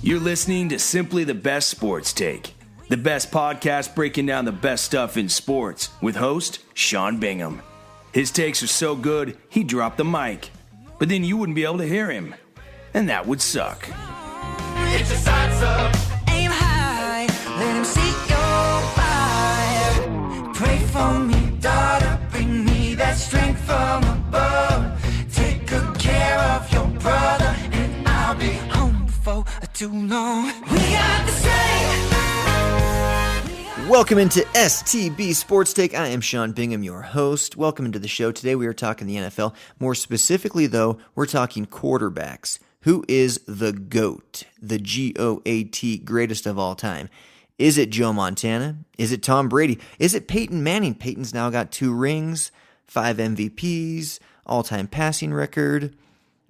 You're listening to Simply the Best Sports Take, the best podcast breaking down the best stuff in sports with host Sean Bingham. His takes are so good, he dropped the mic, but then you wouldn't be able to hear him, and that would suck. Get your sights up, aim high, let him see your fire. Pray for me, daughter, bring me that strength from above. Take good care of your brother, and I'll be home before too long. We got the strength. Welcome into STB Sports Take. I am Sean Bingham, your host. Welcome into the show. Today we are talking the NFL. More specifically, though, we're talking quarterbacks. Who is the GOAT, the G-O-A-T, greatest of all time? Is it Joe Montana? Is it Tom Brady? Is it Peyton Manning? Peyton's now got 2 rings, 5 MVPs, all-time passing record.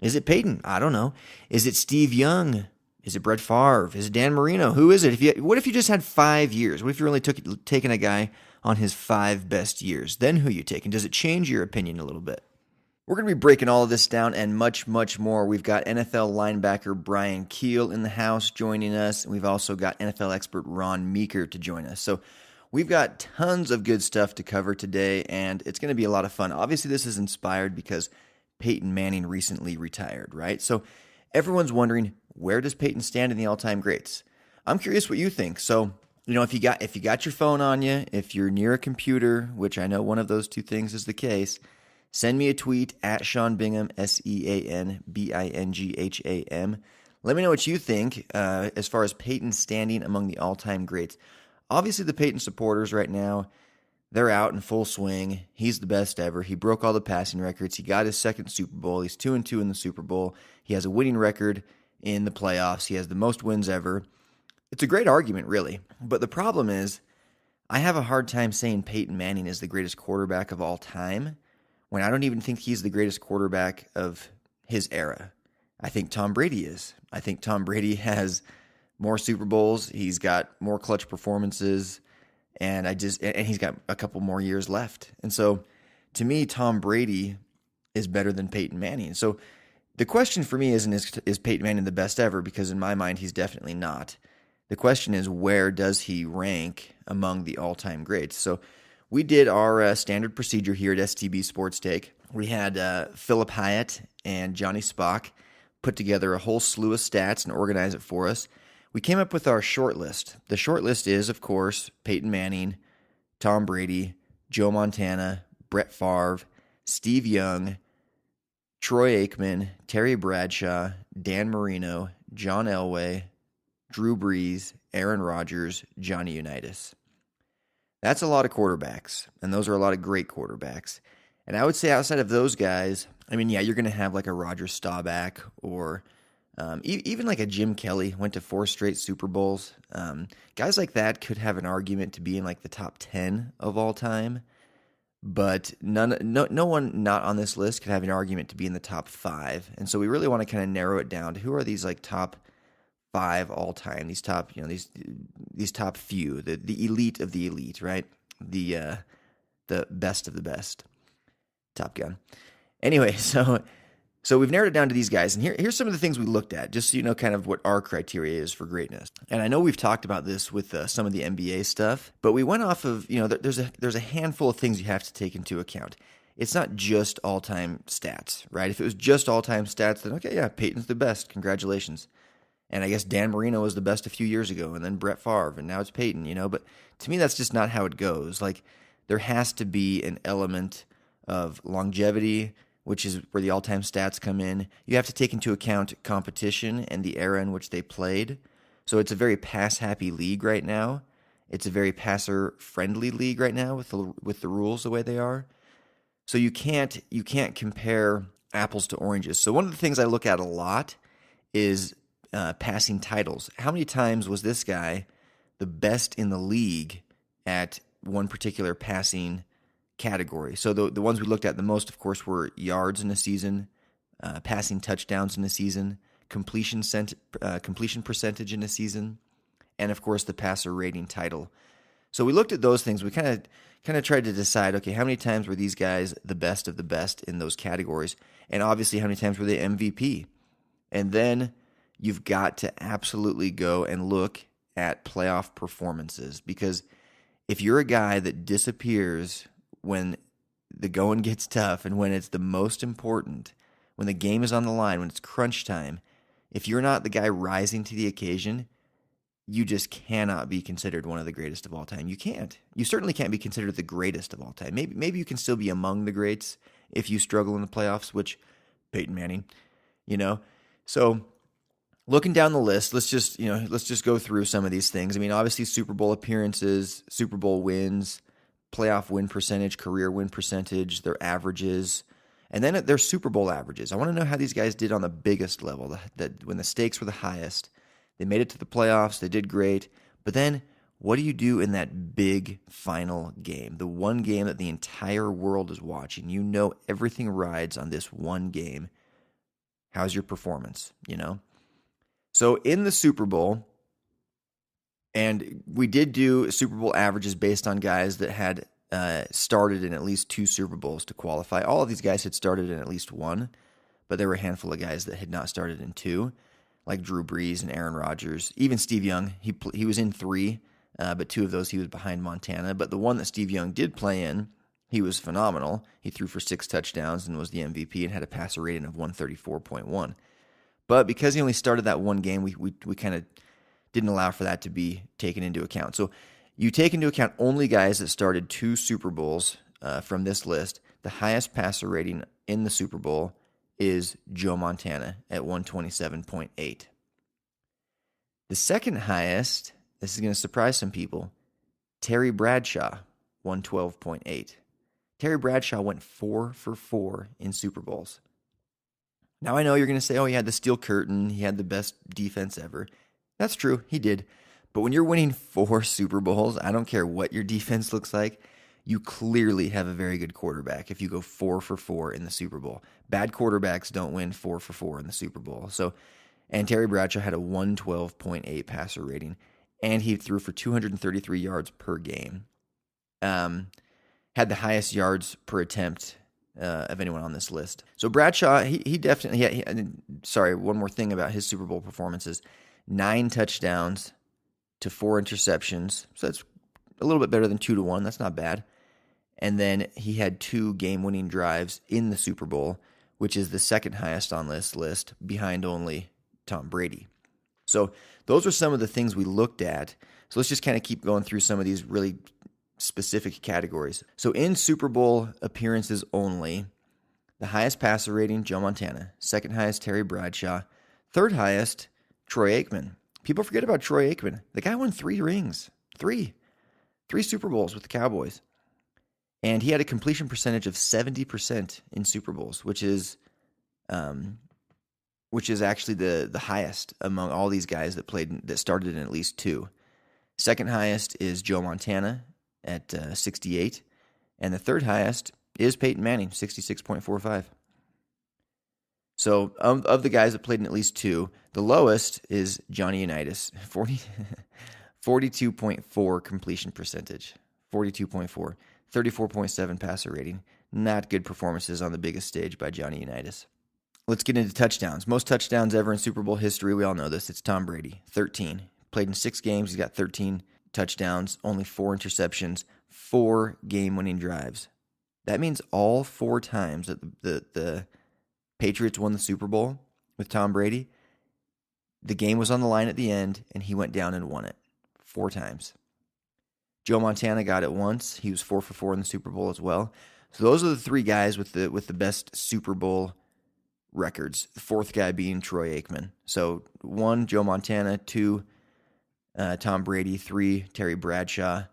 Is it Peyton? I don't know. Is it Steve Young? Is it Brett Favre? Is it Dan Marino? Who is it? What if you just had 5 years? What if you only taking a guy on his 5 best years? Then who you taking? Does it change your opinion a little bit? We're going to be breaking all of this down and much, much more. We've got NFL linebacker Bryan Kehl in the house joining us, and we've also got NFL expert Ron Meeker to join us. So we've got tons of good stuff to cover today, and it's going to be a lot of fun. Obviously, this is inspired because Peyton Manning recently retired, right? So everyone's wondering, where does Peyton stand in the all-time greats? I'm curious what you think. So, if you got your phone on you, if you're near a computer, which I know one of those two things is the case, send me a tweet at Sean Bingham, SeanBingham. Let me know what you think as far as Peyton standing among the all-time greats. Obviously, the Peyton supporters right now, they're out in full swing. He's the best ever. He broke all the passing records. He got his second Super Bowl. He's 2-2 in the Super Bowl. He has a winning record in the playoffs. He has the most wins ever. It's a great argument, really. But the problem is, I have a hard time saying Peyton Manning is the greatest quarterback of all time when I don't even think he's the greatest quarterback of his era. I think Tom Brady is. I think Tom Brady has more Super Bowls. He's got more clutch performances, and he's got a couple more years left. And so, to me, Tom Brady is better than Peyton Manning. So the question for me isn't is Peyton Manning the best ever, because in my mind he's definitely not. The question is, where does he rank among the all-time greats? So we did our standard procedure here at STB Sports Take. We had Philip Hyatt and Johnny Spock put together a whole slew of stats and organize it for us. We came up with our short list. The short list is, of course, Peyton Manning, Tom Brady, Joe Montana, Brett Favre, Steve Young, Troy Aikman, Terry Bradshaw, Dan Marino, John Elway, Drew Brees, Aaron Rodgers, Jonny Unitas. That's a lot of quarterbacks, and those are a lot of great quarterbacks. And I would say outside of those guys, you're going to have like a Roger Staubach or even like a Jim Kelly, went to 4 straight Super Bowls. Guys like that could have an argument to be in like the top 10 of all time. But no one not on this list could have an argument to be in the top 5. And so we really want to kind of narrow it down to who are these like top 5 all time, these top, these top few, the elite of the elite, right? The best of the best. Top Gun. Anyway, so we've narrowed it down to these guys, and here's some of the things we looked at, just so you know kind of what our criteria is for greatness. And I know we've talked about this with some of the NBA stuff, but we went off of, there's a handful of things you have to take into account. It's not just all-time stats, right? If it was just all-time stats, then okay, yeah, Peyton's the best, congratulations. And I guess Dan Marino was the best a few years ago, and then Brett Favre, and now it's Peyton, But to me, that's just not how it goes. Like, there has to be an element of longevity, which is where the all-time stats come in. You have to take into account competition and the era in which they played. So it's a very pass-happy league right now. It's a very passer-friendly league right now with the rules the way they are. So you can't compare apples to oranges. So one of the things I look at a lot is passing titles. How many times was this guy the best in the league at one particular passing category? So the ones we looked at the most, of course, were yards in a season, passing touchdowns in a season, completion percentage in a season, and of course the passer rating title. So we looked at those things. We kind of tried to decide, okay, how many times were these guys the best of the best in those categories, and obviously how many times were they MVP, and then you've got to absolutely go and look at playoff performances, because if you're a guy that disappears when the going gets tough and when it's the most important, when the game is on the line, when it's crunch time, if you're not the guy rising to the occasion, you just cannot be considered one of the greatest of all time. You can't. You certainly can't be considered the greatest of all time. Maybe you can still be among the greats if you struggle in the playoffs, which Peyton Manning, So looking down the list, let's just go through some of these things. I mean, obviously Super Bowl appearances, Super Bowl wins, playoff win percentage, career win percentage, their averages, and then their Super Bowl averages. I want to know how these guys did on the biggest level, that when the stakes were the highest. They made it to the playoffs, they did great, but then what do you do in that big final game? The one game that the entire world is watching. Everything rides on this one game. How's your performance, So in the Super Bowl, and we did do Super Bowl averages based on guys that had started in at least 2 Super Bowls to qualify. All of these guys had started in at least 1, but there were a handful of guys that had not started in 2, like Drew Brees and Aaron Rodgers. Even Steve Young, he was in 3, but 2 of those he was behind Montana. But the one that Steve Young did play in, he was phenomenal. He threw for 6 touchdowns and was the MVP and had a passer rating of 134.1. But because he only started that one game, we kind of didn't allow for that to be taken into account. So you take into account only guys that started 2 Super Bowls from this list. The highest passer rating in the Super Bowl is Joe Montana at 127.8. The second highest, this is going to surprise some people, Terry Bradshaw, 112.8. Terry Bradshaw went 4 for 4 in Super Bowls. Now I know you're going to say, oh, he had the steel curtain, he had the best defense ever. That's true, he did. But when you're winning 4 Super Bowls, I don't care what your defense looks like, you clearly have a very good quarterback if you go 4 for 4 in the Super Bowl. Bad quarterbacks don't win 4 for 4 in the Super Bowl. And Terry Bradshaw had a 112.8 passer rating, and he threw for 233 yards per game. Had the highest yards per attempt of anyone on this list. So Bradshaw, he definitely, one more thing about his Super Bowl performances. 9 touchdowns to 4 interceptions. So that's a little bit better than 2-1. That's not bad. And then he had 2 game-winning drives in the Super Bowl, which is the second highest on this list, behind only Tom Brady. So those are some of the things we looked at. So let's just kind of keep going through some of these really specific categories. So in Super Bowl appearances only, the highest passer rating, Joe Montana. Second highest, Terry Bradshaw. Third highest, Troy Aikman. People forget about Troy Aikman. The guy won 3 rings. 3 Super Bowls with the Cowboys. And he had a completion percentage of 70% in Super Bowls, which is actually the highest among all these guys that started in at least 2. Second highest is Joe Montana at 68, and the third highest is Peyton Manning, 66.45. So of the guys that played in at least 2, the lowest is Jonny Unitas, 42.4 completion percentage, 42.4. 34.7 passer rating. Not good performances on the biggest stage by Jonny Unitas. Let's get into touchdowns. Most touchdowns ever in Super Bowl history. We all know this. It's Tom Brady. 13. Played in 6 games. He's got 13 touchdowns, only 4 interceptions, 4 game-winning drives. That means all 4 times that the Patriots won the Super Bowl with Tom Brady, the game was on the line at the end, and he went down and won it 4 times. Joe Montana got it once. He was 4 for 4 in the Super Bowl as well. So those are the 3 guys with the best Super Bowl records. The 4th guy being Troy Aikman. So 1, Joe Montana. 2, Tom Brady. 3, Terry Bradshaw.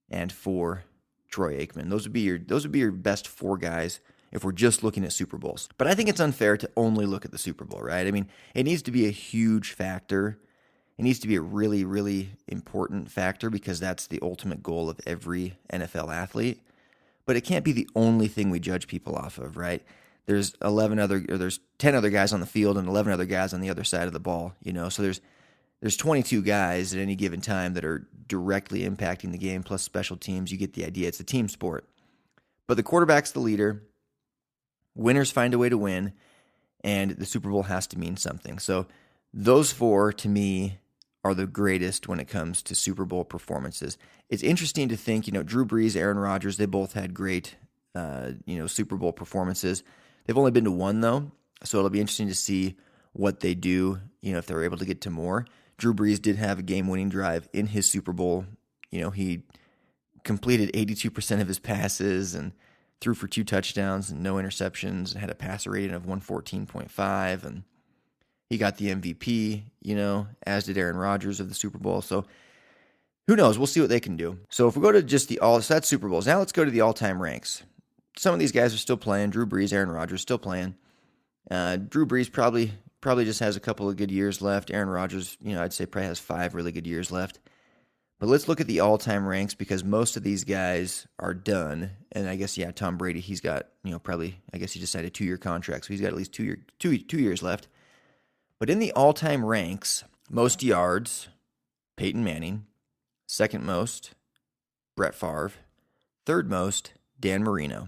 And 4, Troy Aikman. Those would be your best 4 guys if we're just looking at Super Bowls. But I think it's unfair to only look at the Super Bowl, right? I mean, it needs to be a huge factor. It needs to be a really, really important factor because that's the ultimate goal of every NFL athlete. But it can't be the only thing we judge people off of, right? There's 10 other guys on the field and 11 other guys on the other side of the ball, So there's 22 guys at any given time that are directly impacting the game, plus special teams. You get the idea. It's a team sport. But the quarterback's the leader. Winners find a way to win, and the Super Bowl has to mean something. So Those four, to me, are the greatest when it comes to Super Bowl performances. It's interesting to think, Drew Brees, Aaron Rodgers, they both had great, Super Bowl performances. They've only been to one, though, so it'll be interesting to see what they do, if they're able to get to more. Drew Brees did have a game-winning drive in his Super Bowl. He completed 82% of his passes and threw for 2 touchdowns and no interceptions and had a passer rating of 114.5, and he got the MVP, as did Aaron Rodgers of the Super Bowl. So who knows? We'll see what they can do. So if we go to just so that's Super Bowls. Now let's go to the all-time ranks. Some of these guys are still playing. Drew Brees, Aaron Rodgers still playing. Drew Brees probably just has a couple of good years left. Aaron Rodgers, I'd say probably has 5 really good years left. But let's look at the all-time ranks because most of these guys are done. And I guess, Tom Brady, he's got, I guess he just signed a 2-year contract, so he's got at least 2 years left. But in the all-time ranks, most yards, Peyton Manning. Second most, Brett Favre. Third most, Dan Marino.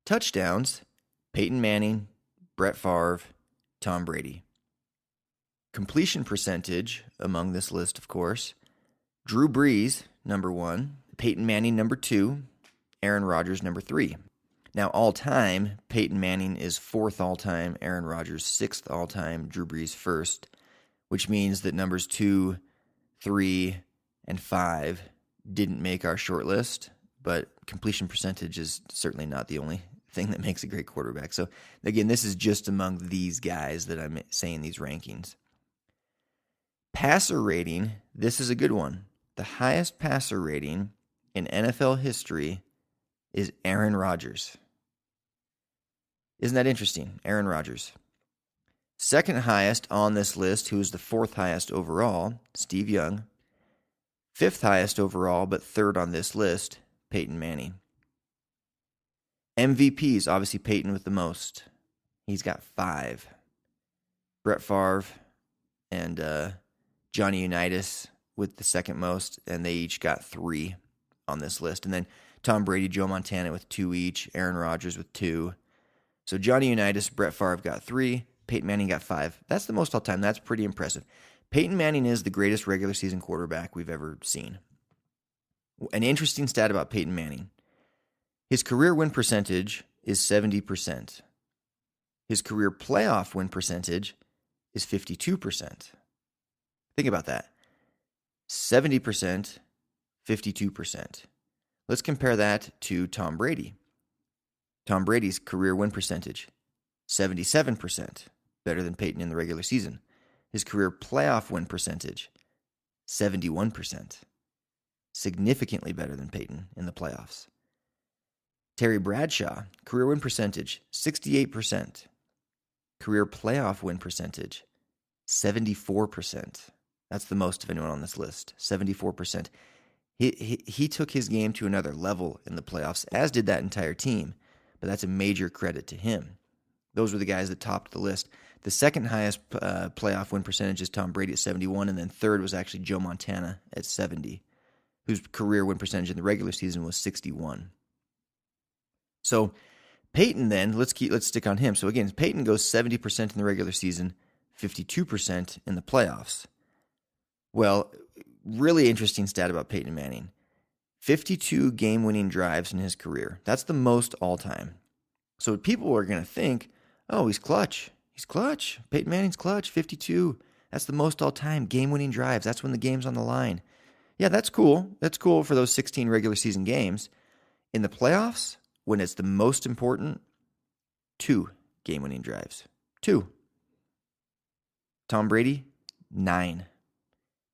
Touchdowns, Peyton Manning, Brett Favre, Tom Brady. Completion percentage among this list, of course, Drew Brees, number 1, Peyton Manning, number 2, Aaron Rodgers, number 3. Now, all-time, Peyton Manning is 4th all-time, Aaron Rodgers 6th all-time, Drew Brees 1st, which means that numbers 2, 3, and 5 didn't make our short list, but completion percentage is certainly not the only thing that makes a great quarterback. So, again, this is just among these guys that I'm saying these rankings. Passer rating, this is a good one. The highest passer rating in NFL history is Aaron Rodgers. Isn't that interesting? Aaron Rodgers. Second highest on this list, who is the 4th highest overall, Steve Young. 5th highest overall, but 3rd on this list, Peyton Manning. MVPs, obviously Peyton with the most. He's got 5. Brett Favre and Jonny Unitas with the second most, and they each got 3 on this list. And then Tom Brady, Joe Montana with 2 each, Aaron Rodgers with 2. So Jonny Unitas, Brett Favre got 3, Peyton Manning got 5. That's the most all time. That's pretty impressive. Peyton Manning is the greatest regular season quarterback we've ever seen. An interesting stat about Peyton Manning. His career win percentage is 70%. His career playoff win percentage is 52%. Think about that. 70%, 52%. Let's compare that to Tom Brady. Tom Brady's career win percentage, 77%, better than Peyton in the regular season. His career playoff win percentage, 71%, significantly better than Peyton in the playoffs. Terry Bradshaw, career win percentage, 68%. Career playoff win percentage, 74%. That's the most of anyone on this list, 74%. He took his game to another level in the playoffs, as did that entire team, but that's a major credit to him. Those were the guys that topped the list. The second highest playoff win percentage is Tom Brady at 71, and then third was actually Joe Montana at 70, whose career win percentage in the regular season was 61. So Peyton then, let's stick on him. So again, Peyton goes 70% in the regular season, 52% in the playoffs. Well, really interesting stat about Peyton Manning. 52 game-winning drives in his career. That's the most all-time. So people are going to think, oh, he's clutch. He's clutch. Peyton Manning's clutch, 52. That's the most all-time game-winning drives. That's when the game's on the line. Yeah, that's cool. That's cool for those 16 regular season games. In the playoffs, when it's the most important, 2 game-winning drives. 2. Tom Brady, 9.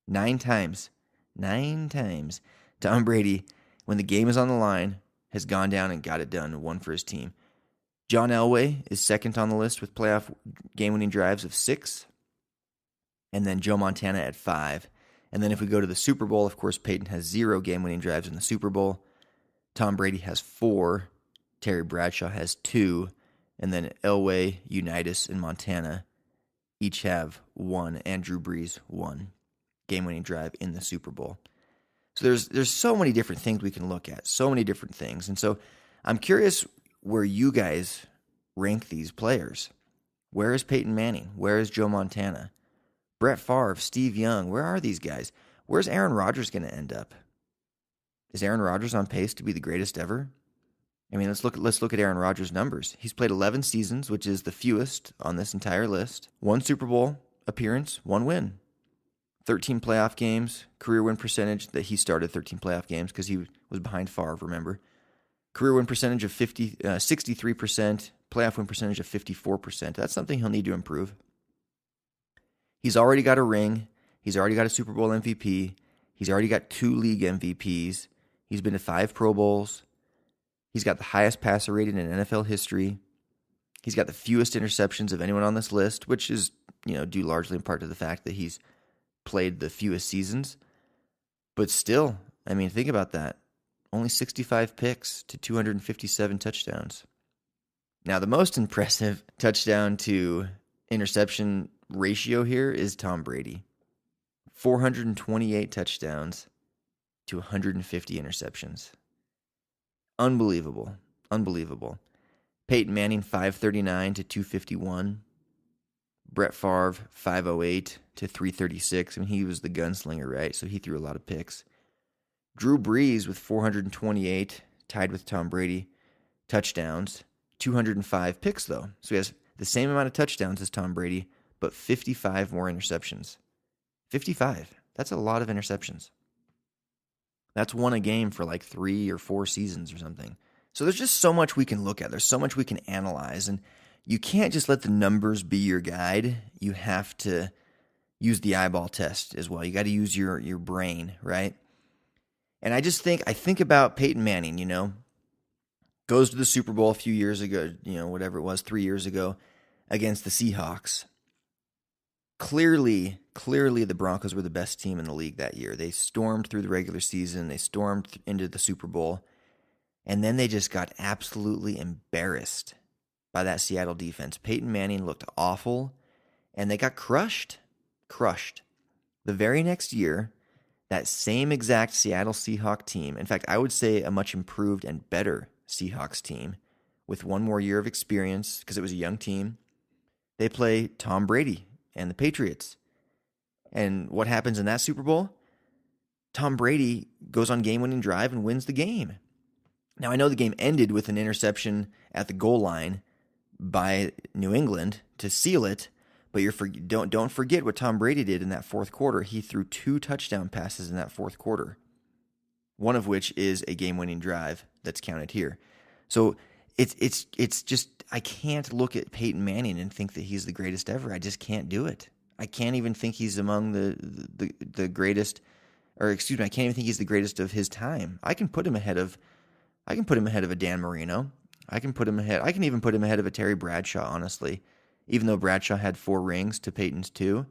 9 times. 9 times. Tom Brady, when the game is on the line, has gone down and got it done and won for his team. John Elway is second on the list with playoff game-winning drives of 6. And then Joe Montana at 5. And then if we go to the Super Bowl, of course, Peyton has 0 game-winning drives in the Super Bowl. Tom Brady has 4. Terry Bradshaw has 2. And then Elway, Unitas, and Montana each have 1. And Drew Brees 1 game-winning drive in the Super Bowl. So there's so many different things we can look at, so many different things. And so I'm curious where you guys rank these players. Where is Peyton Manning? Where is Joe Montana? Brett Favre, Steve Young, where are these guys? Where's Aaron Rodgers going to end up? Is Aaron Rodgers on pace to be the greatest ever? I mean, let's look at Aaron Rodgers' numbers. He's played 11 seasons, which is the fewest on this entire list. 1 Super Bowl appearance, 1 win. 13 playoff games, career win percentage that he started 13 playoff games because he was behind Favre, remember? Career win percentage of 63%, playoff win percentage of 54%. That's something he'll need to improve. He's already got a ring. He's already got a Super Bowl MVP. He's already got 2 league MVPs. He's been to 5 Pro Bowls. He's got the highest passer rating in NFL history. He's got the fewest interceptions of anyone on this list, which is, due largely in part to the fact that he's played the fewest seasons. But still, I mean, think about that. Only 65 picks to 257 touchdowns. Now, the most impressive touchdown to interception ratio here is Tom Brady. 428 touchdowns to 150 interceptions. Unbelievable. Peyton Manning, 539 to 251. Brett Favre, 508 to 336. I mean, he was the gunslinger, right? So he threw a lot of picks. Drew Brees with 428, tied with Tom Brady, touchdowns. 205 picks, though. So he has the same amount of touchdowns as Tom Brady, but 55 more interceptions. 55. That's a lot of interceptions. That's one a game for like 3 or 4 seasons or something. So there's just so much we can look at. There's so much we can analyze. And you can't just let the numbers be your guide. You have to use the eyeball test as well. You got to use your brain, right? And I think about Peyton Manning, goes to the Super Bowl a few years ago, whatever it was, 3 years ago, against the Seahawks. Clearly, the Broncos were the best team in the league that year. They stormed through the regular season. They stormed into the Super Bowl. And then they just got absolutely embarrassed by that Seattle defense. Peyton Manning looked awful, and they got crushed. The very next year, that same exact Seattle Seahawks team, in fact, I would say a much improved and better Seahawks team with 1 more year of experience because it was a young team, they play Tom Brady and the Patriots. And what happens in that Super Bowl? Tom Brady goes on game-winning drive and wins the game. Now, I know the game ended with an interception at the goal line by New England to seal it, but don't forget what Tom Brady did in that fourth quarter. He threw 2 touchdown passes in that fourth quarter, one of which is a game-winning drive that's counted here. So it's just, I can't look at Peyton Manning and think that he's the greatest ever. I just can't do it. I can't even think he's among the greatest, I can't even think he's the greatest of his time. I can put him ahead of a Dan Marino. I can even put him ahead of a Terry Bradshaw, honestly. Even though Bradshaw had 4 rings to Peyton's 2.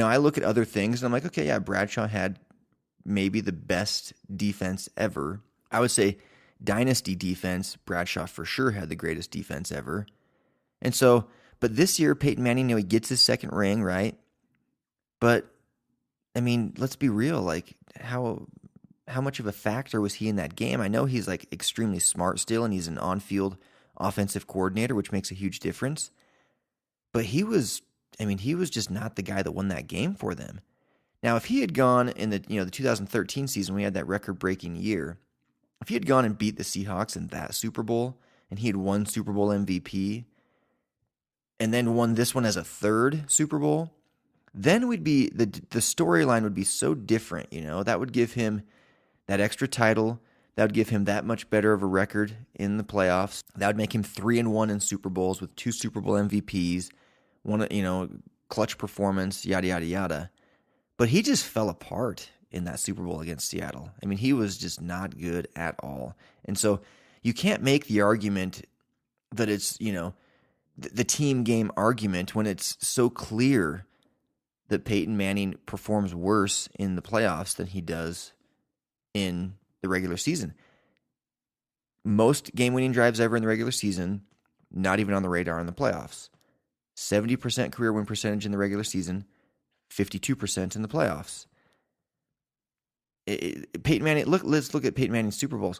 I look at other things and I'm like, okay, yeah, Bradshaw had maybe the best defense ever. I would say dynasty defense, Bradshaw for sure had the greatest defense ever. And so, but this year, Peyton Manning, he gets his 2nd ring, right? But, I mean, let's be real. Like, how much of a factor was he in that game? I know he's like extremely smart still, and he's an on-field offensive coordinator, which makes a huge difference. But he was just not the guy that won that game for them. Now, if he had gone in the 2013 season, we had that record-breaking year. If he had gone and beat the Seahawks in that Super Bowl, and he had won Super Bowl MVP, and then won this one as a 3rd Super Bowl, then we'd be the storyline would be so different. That would give him that extra title. That would give him that much better of a record in the playoffs. That would make him 3-1 in Super Bowls with 2 Super Bowl MVPs, one, clutch performance, yada, yada, yada. But he just fell apart in that Super Bowl against Seattle. I mean, he was just not good at all. And so you can't make the argument that it's, the team game argument when it's so clear that Peyton Manning performs worse in the playoffs than he does in the regular season. Most game-winning drives ever in the regular season, not even on the radar in the playoffs. 70% career win percentage in the regular season, 52% in the playoffs. Peyton Manning, let's look at Peyton Manning's Super Bowls.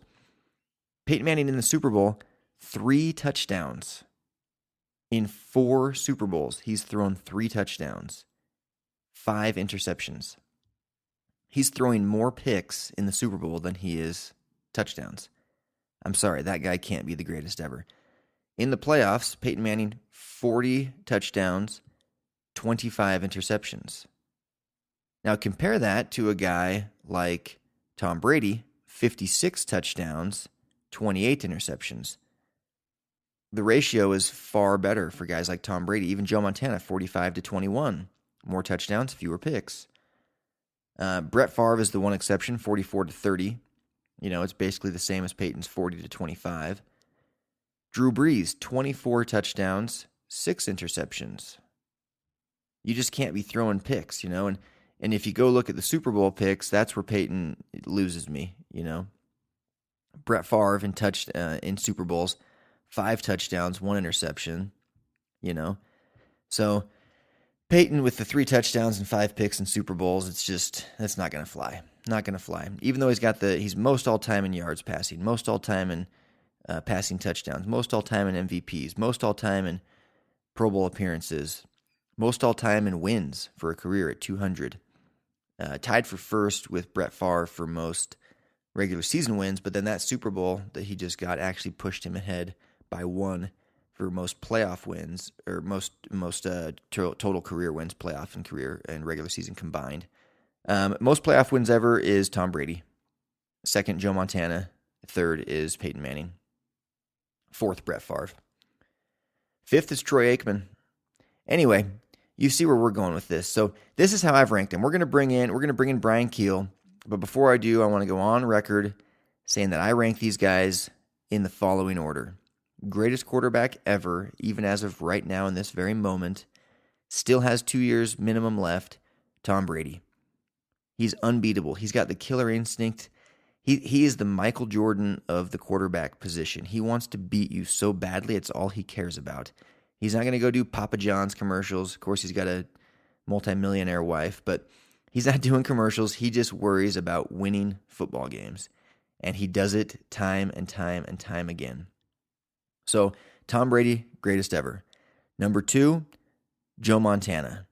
Peyton Manning in the Super Bowl, 3 touchdowns. In 4 Super Bowls, he's thrown 3 touchdowns. 5 interceptions. He's throwing more picks in the Super Bowl than he is touchdowns. I'm sorry, that guy can't be the greatest ever. In the playoffs, Peyton Manning, 40 touchdowns, 25 interceptions. Now compare that to a guy like Tom Brady, 56 touchdowns, 28 interceptions. The ratio is far better for guys like Tom Brady. Even Joe Montana, 45-21. More touchdowns, fewer picks. Brett Favre is the one exception, 44-30. It's basically the same as Peyton's 40-25. Drew Brees, 24 touchdowns, 6 interceptions. You just can't be throwing picks, and if you go look at the Super Bowl picks, that's where Peyton loses me, Brett Favre in Super Bowls, 5 touchdowns, 1 interception, So Peyton with the 3 touchdowns and 5 picks in Super Bowls, that's not going to fly. Not going to fly. Even though he's most all-time in yards passing, most all-time in passing touchdowns, most all-time in MVPs, most all-time in Pro Bowl appearances, most all-time in wins for a career at 200. Tied for first with Brett Favre for most regular season wins, but then that Super Bowl that he just got actually pushed him ahead by 1 for most playoff wins, or most total career wins, playoff and career and regular season combined. Most playoff wins ever is Tom Brady. Second, Joe Montana. Third is Peyton Manning. Fourth, Brett Favre. Fifth is Troy Aikman. Anyway, you see where we're going with this. So this is how I've ranked them. We're going to bring in Bryan Kehl, but before I do, I want to go on record saying that I rank these guys in the following order. Greatest quarterback ever, even as of right now in this very moment, still has 2 years minimum left, Tom Brady. He's unbeatable. He's got the killer instinct. He is the Michael Jordan of the quarterback position. He wants to beat you so badly, it's all he cares about. He's not going to go do Papa John's commercials. Of course, he's got a multimillionaire wife, but he's not doing commercials. He just worries about winning football games, and he does it time and time and time again. So, Tom Brady, greatest ever. Number 2, Joe Montana.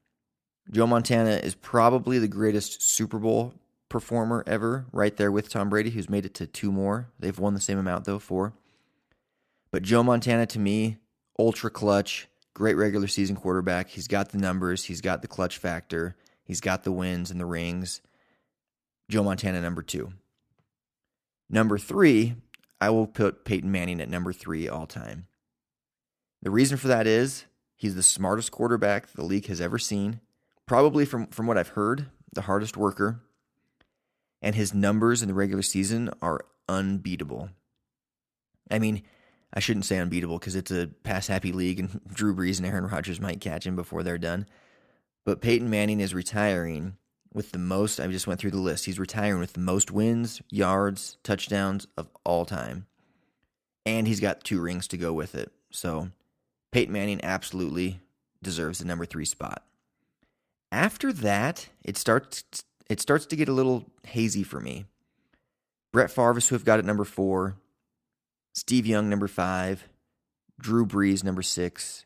Joe Montana is probably the greatest Super Bowl performer ever, right there with Tom Brady, who's made it to 2 more. They've won the same amount, though, 4. But Joe Montana, to me, ultra clutch, great regular season quarterback. He's got the numbers. He's got the clutch factor. He's got the wins and the rings. Joe Montana, number 2. Number 3, I will put Peyton Manning at number 3 all time. The reason for that is he's the smartest quarterback the league has ever seen. Probably, from what I've heard, the hardest worker. And his numbers in the regular season are unbeatable. I mean, I shouldn't say unbeatable because it's a pass-happy league and Drew Brees and Aaron Rodgers might catch him before they're done. But Peyton Manning is retiring with the most, I just went through the list, he's retiring with the most wins, yards, touchdowns of all time. And he's got 2 rings to go with it. So Peyton Manning absolutely deserves the number 3 spot. After that, it starts to get a little hazy for me. Brett Favre is who I've got at number 4. Steve Young, number 5. Drew Brees, number 6.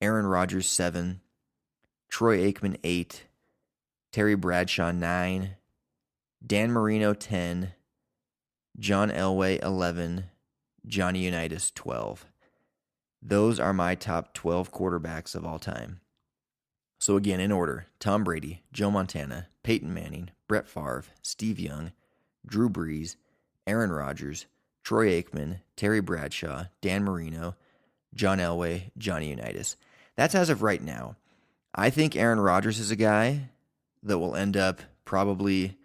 Aaron Rodgers, 7. Troy Aikman, 8. Terry Bradshaw, 9. Dan Marino, 10. John Elway, 11. Jonny Unitas, 12. Those are my top 12 quarterbacks of all time. So again, in order, Tom Brady, Joe Montana, Peyton Manning, Brett Favre, Steve Young, Drew Brees, Aaron Rodgers, Troy Aikman, Terry Bradshaw, Dan Marino, John Elway, Jonny Unitas. That's as of right now. I think Aaron Rodgers is a guy that will end up probably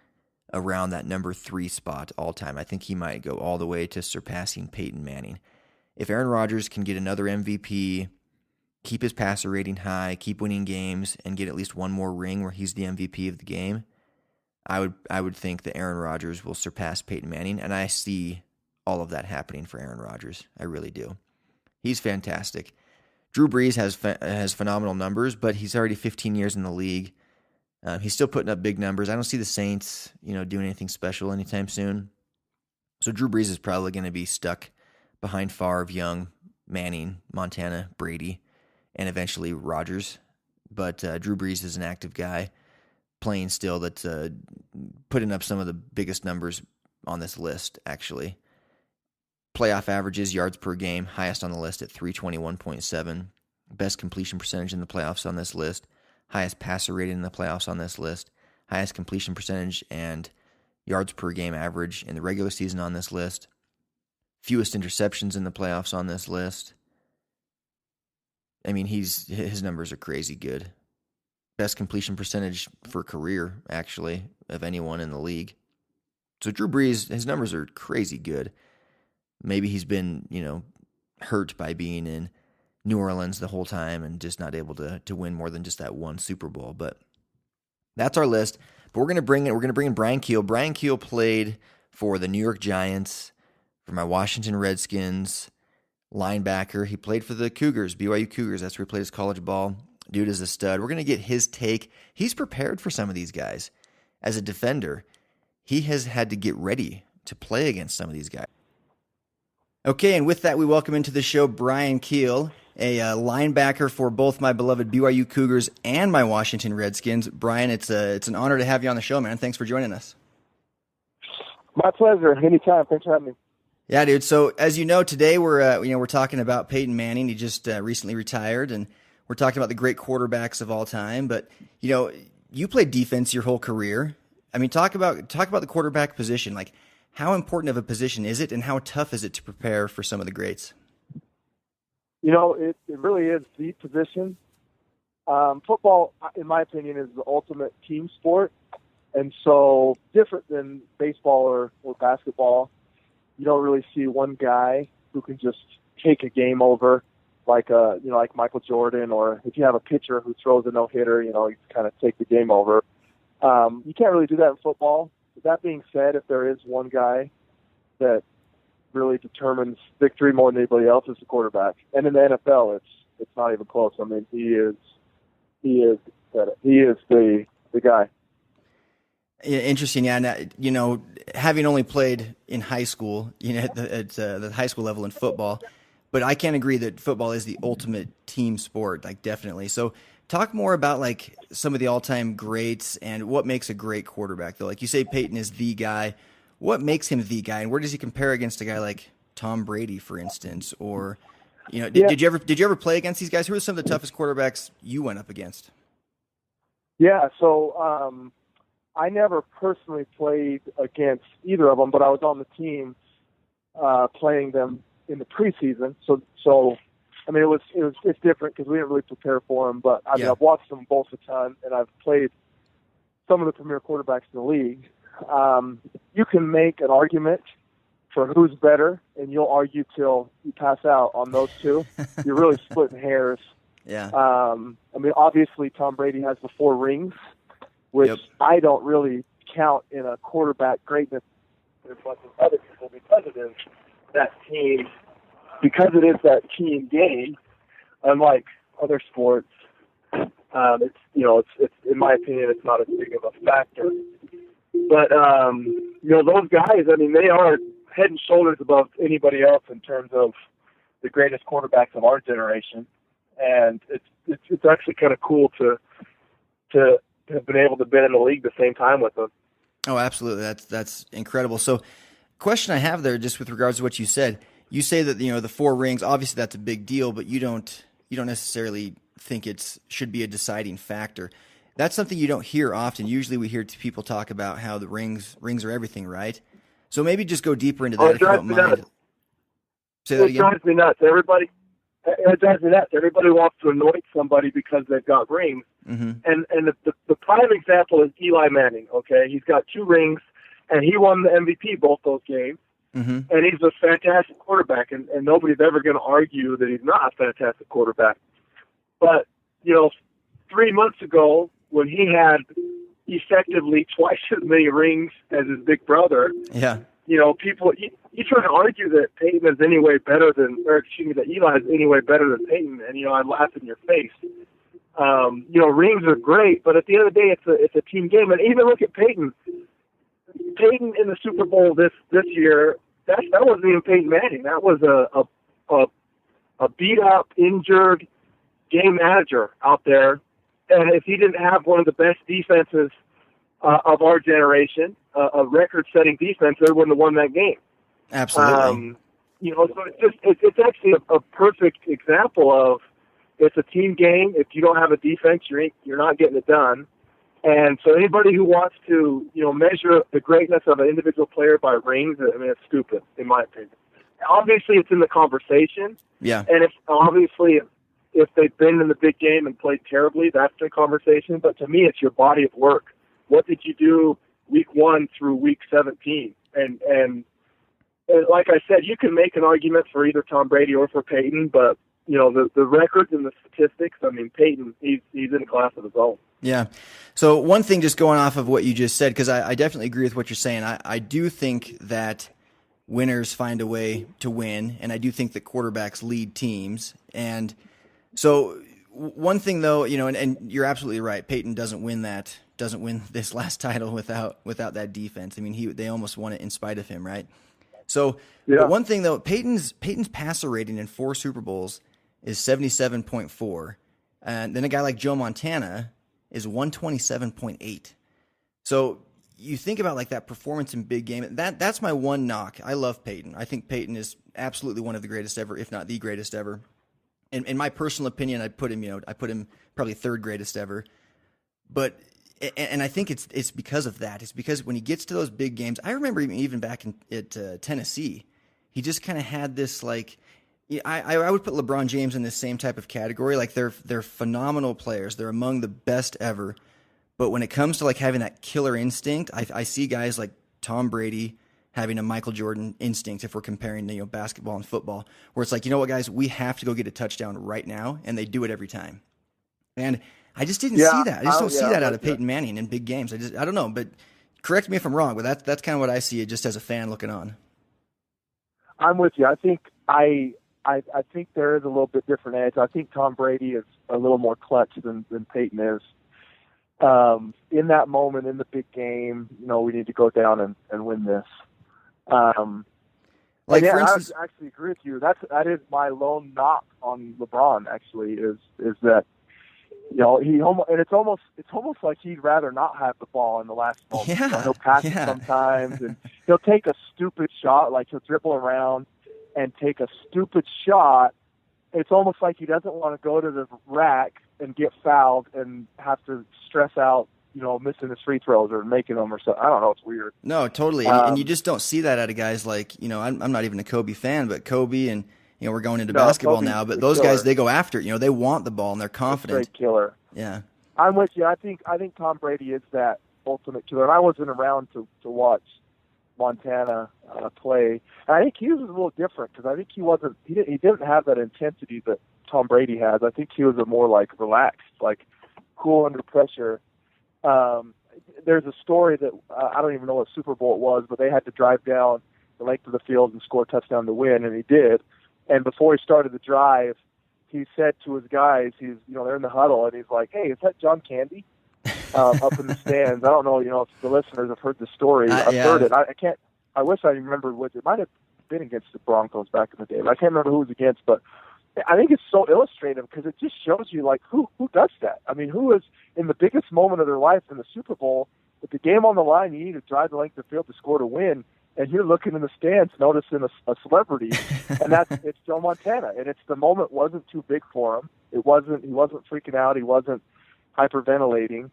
around that number 3 spot all time. I think he might go all the way to surpassing Peyton Manning. If Aaron Rodgers can get another MVP, keep his passer rating high, keep winning games, and get at least 1 more ring where he's the MVP of the game, I would think that Aaron Rodgers will surpass Peyton Manning, and I see all of that happening for Aaron Rodgers. I really do. He's fantastic. Drew Brees has phenomenal numbers, but he's already 15 years in the league. He's still putting up big numbers. I don't see the Saints, doing anything special anytime soon. So Drew Brees is probably going to be stuck behind Favre, Young, Manning, Montana, Brady, and eventually Rodgers. But Drew Brees is an active guy. playing still that's putting up some of the biggest numbers on this list, actually. Playoff averages, yards per game, highest on the list at 321.7. Best completion percentage in the playoffs on this list. Highest passer rating in the playoffs on this list. Highest completion percentage and yards per game average in the regular season on this list. Fewest interceptions in the playoffs on this list. I mean, his numbers are crazy good. Best completion percentage for career, actually, of anyone in the league. So Drew Brees, his numbers are crazy good. Maybe he's been, hurt by being in New Orleans the whole time and just not able to win more than just that one Super Bowl. But that's our list. But we're gonna bring in Bryan Kehl. Bryan Kehl played for the New York Giants, for my Washington Redskins, linebacker. He played for the Cougars, BYU Cougars. That's where he played his college ball. Dude is a stud. We're gonna get his take. He's prepared for some of these guys. As a defender, he has had to get ready to play against some of these guys. Okay, and with that, we welcome into the show Bryan Kehl, a linebacker for both my beloved BYU Cougars and my Washington Redskins. Bryan, it's an honor to have you on the show, man. Thanks for joining us. My pleasure. Anytime. Thanks for having me. Yeah, dude. So as you know, today we're talking about Peyton Manning. He just recently retired, and we're talking about the great quarterbacks of all time. But you played defense your whole career. I mean, talk about the quarterback position. Like, how important of a position is it, and how tough is it to prepare for some of the greats? It really is the position. Football, in my opinion, is the ultimate team sport. And so different than baseball or basketball, you don't really see one guy who can just take a game over like Michael Jordan, or if you have a pitcher who throws a no-hitter, you kind of take the game over. You can't really do that in football. That being said, if there is one guy that really determines victory more than anybody else, is the quarterback. And in the NFL, it's not even close. I mean, he is the guy. Interesting, yeah. Now, having only played in high school, at the high school level in football, but I can't agree that football is the ultimate team sport, like definitely. So talk more about like some of the all-time greats and what makes a great quarterback, though. Like you say, Peyton is the guy. What makes him the guy, and where does he compare against a guy like Tom Brady, for instance? Or, did you ever play against these guys? Who are some of the toughest quarterbacks you went up against? Yeah, so I never personally played against either of them, but I was on the team playing them in the preseason. So I mean, it's different because we didn't really prepare for them. But I've watched them both a ton, and I've played some of the premier quarterbacks in the league. You can make an argument for who's better, and you'll argue till you pass out on those two. You're really splitting hairs. Yeah. I mean, obviously, Tom Brady has the 4 rings, which I don't really count in a quarterback greatness as much as other people because it is that team. Because it is that team game, unlike other sports, it's in my opinion, it's not as big of a factor. But those guys, I mean, they are head and shoulders above anybody else in terms of the greatest quarterbacks of our generation, and it's actually kind of cool to have been able to be in the league the same time with them. Oh, absolutely, that's incredible. So, question I have there, just with regards to what you said. You say that the 4 rings, obviously that's a big deal, but you don't necessarily think it should be a deciding factor. That's something you don't hear often. Usually we hear people talk about how the rings are everything, right? So maybe just go deeper into that if you don't mind. Say that again. It drives me nuts. It drives me nuts. Everybody wants to anoint somebody because they've got rings. Mm-hmm. And the prime example is Eli Manning, okay? He's got 2 rings, and he won the MVP both those games. Mm-hmm. And he's a fantastic quarterback, and nobody's ever going to argue that he's not a fantastic quarterback. But, 3 months ago, when he had effectively twice as many rings as his big brother, people, you try to argue that Peyton is any way better than, that Eli is any way better than Peyton, and, I'd laugh in your face. Rings are great, but at the end of the day, it's a team game. And even look at Peyton. Peyton in the Super Bowl this year, that wasn't even Peyton Manning. That was a beat up, injured game manager out there. And if he didn't have one of the best defenses of our generation, a record-setting defense, they wouldn't have won that game. Absolutely. So it's actually a perfect example of it's a team game. If you don't have a defense, you're not getting it done. And so anybody who wants to, measure the greatness of an individual player by rings, I mean, it's stupid, in my opinion. Obviously, it's in the conversation. Yeah. And if they've been in the big game and played terribly, that's the conversation. But to me, it's your body of work. What did you do week 1 through week 17? And like I said, you can make an argument for either Tom Brady or for Peyton, but the records and the statistics, I mean, Peyton, he's in a class of his own. Yeah. So one thing, just going off of what you just said, because I definitely agree with what you're saying. I do think that winners find a way to win, and I do think that quarterbacks lead teams. And so one thing, though, and you're absolutely right. Peyton doesn't win this last title without that defense. I mean, they almost won it in spite of him, right? So, yeah. But one thing, though, Peyton's passer rating in 4 Super Bowls is 77.4, and then a guy like Joe Montana is 127.8. So you think about like that performance in big game. That's my one knock. I love Peyton. I think Peyton is absolutely one of the greatest ever, if not the greatest ever. In my personal opinion, I put him probably 3rd greatest ever. But I think it's because of that. It's because when he gets to those big games, I remember even back at Tennessee, he just kind of had this like. I would put LeBron James in the same type of category. Like they're phenomenal players. They're among the best ever. But when it comes to like having that killer instinct, I see guys like Tom Brady having a Michael Jordan instinct if we're comparing basketball and football, where it's like, you know what, guys, we have to go get a touchdown right now, and they do it every time. And I just didn't see that. I just don't see that out of Peyton Manning in big games. I don't know, but correct me if I'm wrong, but that's kind of what I see just as a fan looking on. I'm with you. I think I think there is a little bit different edge. I think Tom Brady is a little more clutch than Peyton is. In that moment, in the big game, we need to go down and win this. For instance, I actually agree with you. That is my lone knock on LeBron. Actually, is that it's almost like he'd rather not have the ball in the last moment. Yeah, he'll pass it sometimes, and he'll take a stupid shot, like he'll dribble around and take a stupid shot. It's almost like he doesn't want to go to the rack and get fouled and have to stress out, missing his free throws or making them or something. I don't know. It's weird. No, totally. And you just don't see that out of guys like, I'm not even a Kobe fan, but Kobe and, we're going into basketball Kobe's now, but those killer. guys, they go after it. They want the ball and they're confident. Straight killer. Yeah. I'm with you. I think Tom Brady is that ultimate killer. And I wasn't around to watch Montana play. And I think he was a little different because I think he didn't have that intensity that Tom Brady has. I think he was a more like relaxed, like cool under pressure. There's a story that I don't even know what Super Bowl it was, but they had to drive down the length of the field and score a touchdown to win, and he did. And before he started the drive, he said to his guys, they're in the huddle, and he's like, "Hey, is that John Candy up in the stands?" I don't know, if the listeners have heard the story. I've heard it. I can't. I wish I remembered what it might have been against the Broncos back in the day. I can't remember who it was against, but I think it's so illustrative because it just shows you like who does that. I mean, who is in the biggest moment of their life in the Super Bowl with the game on the line? You need to drive the length of the field to score to win, and you're looking in the stands noticing a celebrity, and it's Joe Montana. And it's the moment wasn't too big for him. He wasn't freaking out. He wasn't hyperventilating.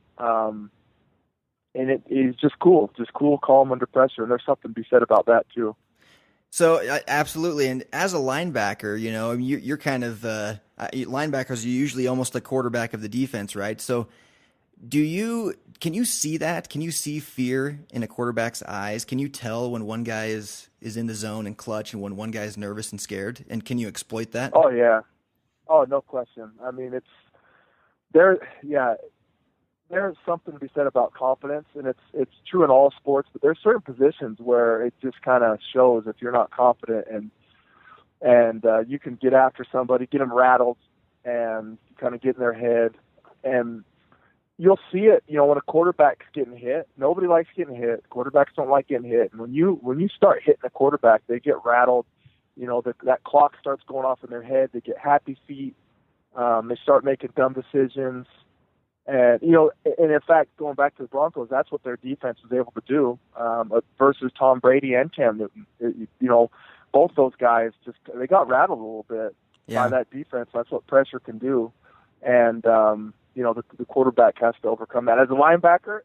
And he's just cool, calm under pressure. And there's something to be said about that too. So absolutely, and as a linebacker, you're kind of linebackers are usually almost the quarterback of the defense, right? So, can you see that? Can you see fear in a quarterback's eyes? Can you tell when one guy is in the zone and clutch, and when one guy is nervous and scared? And can you exploit that? Oh yeah, no question. I mean, there's something to be said about confidence, and it's true in all sports, but there's certain positions where it just kind of shows if you're not confident, and you can get after somebody, get them rattled, and kind of get in their head, and you'll see it, when a quarterback's getting hit. Nobody likes getting hit. Quarterbacks don't like getting hit, and when you start hitting a quarterback, they get rattled. That clock starts going off in their head. They get happy feet. They start making dumb decisions. And, you know, and in fact, going back to the Broncos, that's what their defense was able to do versus Tom Brady and Cam Newton. You know, both those guys they got rattled a little bit by that defense. That's what pressure can do. And, you know, the quarterback has to overcome that. As a linebacker,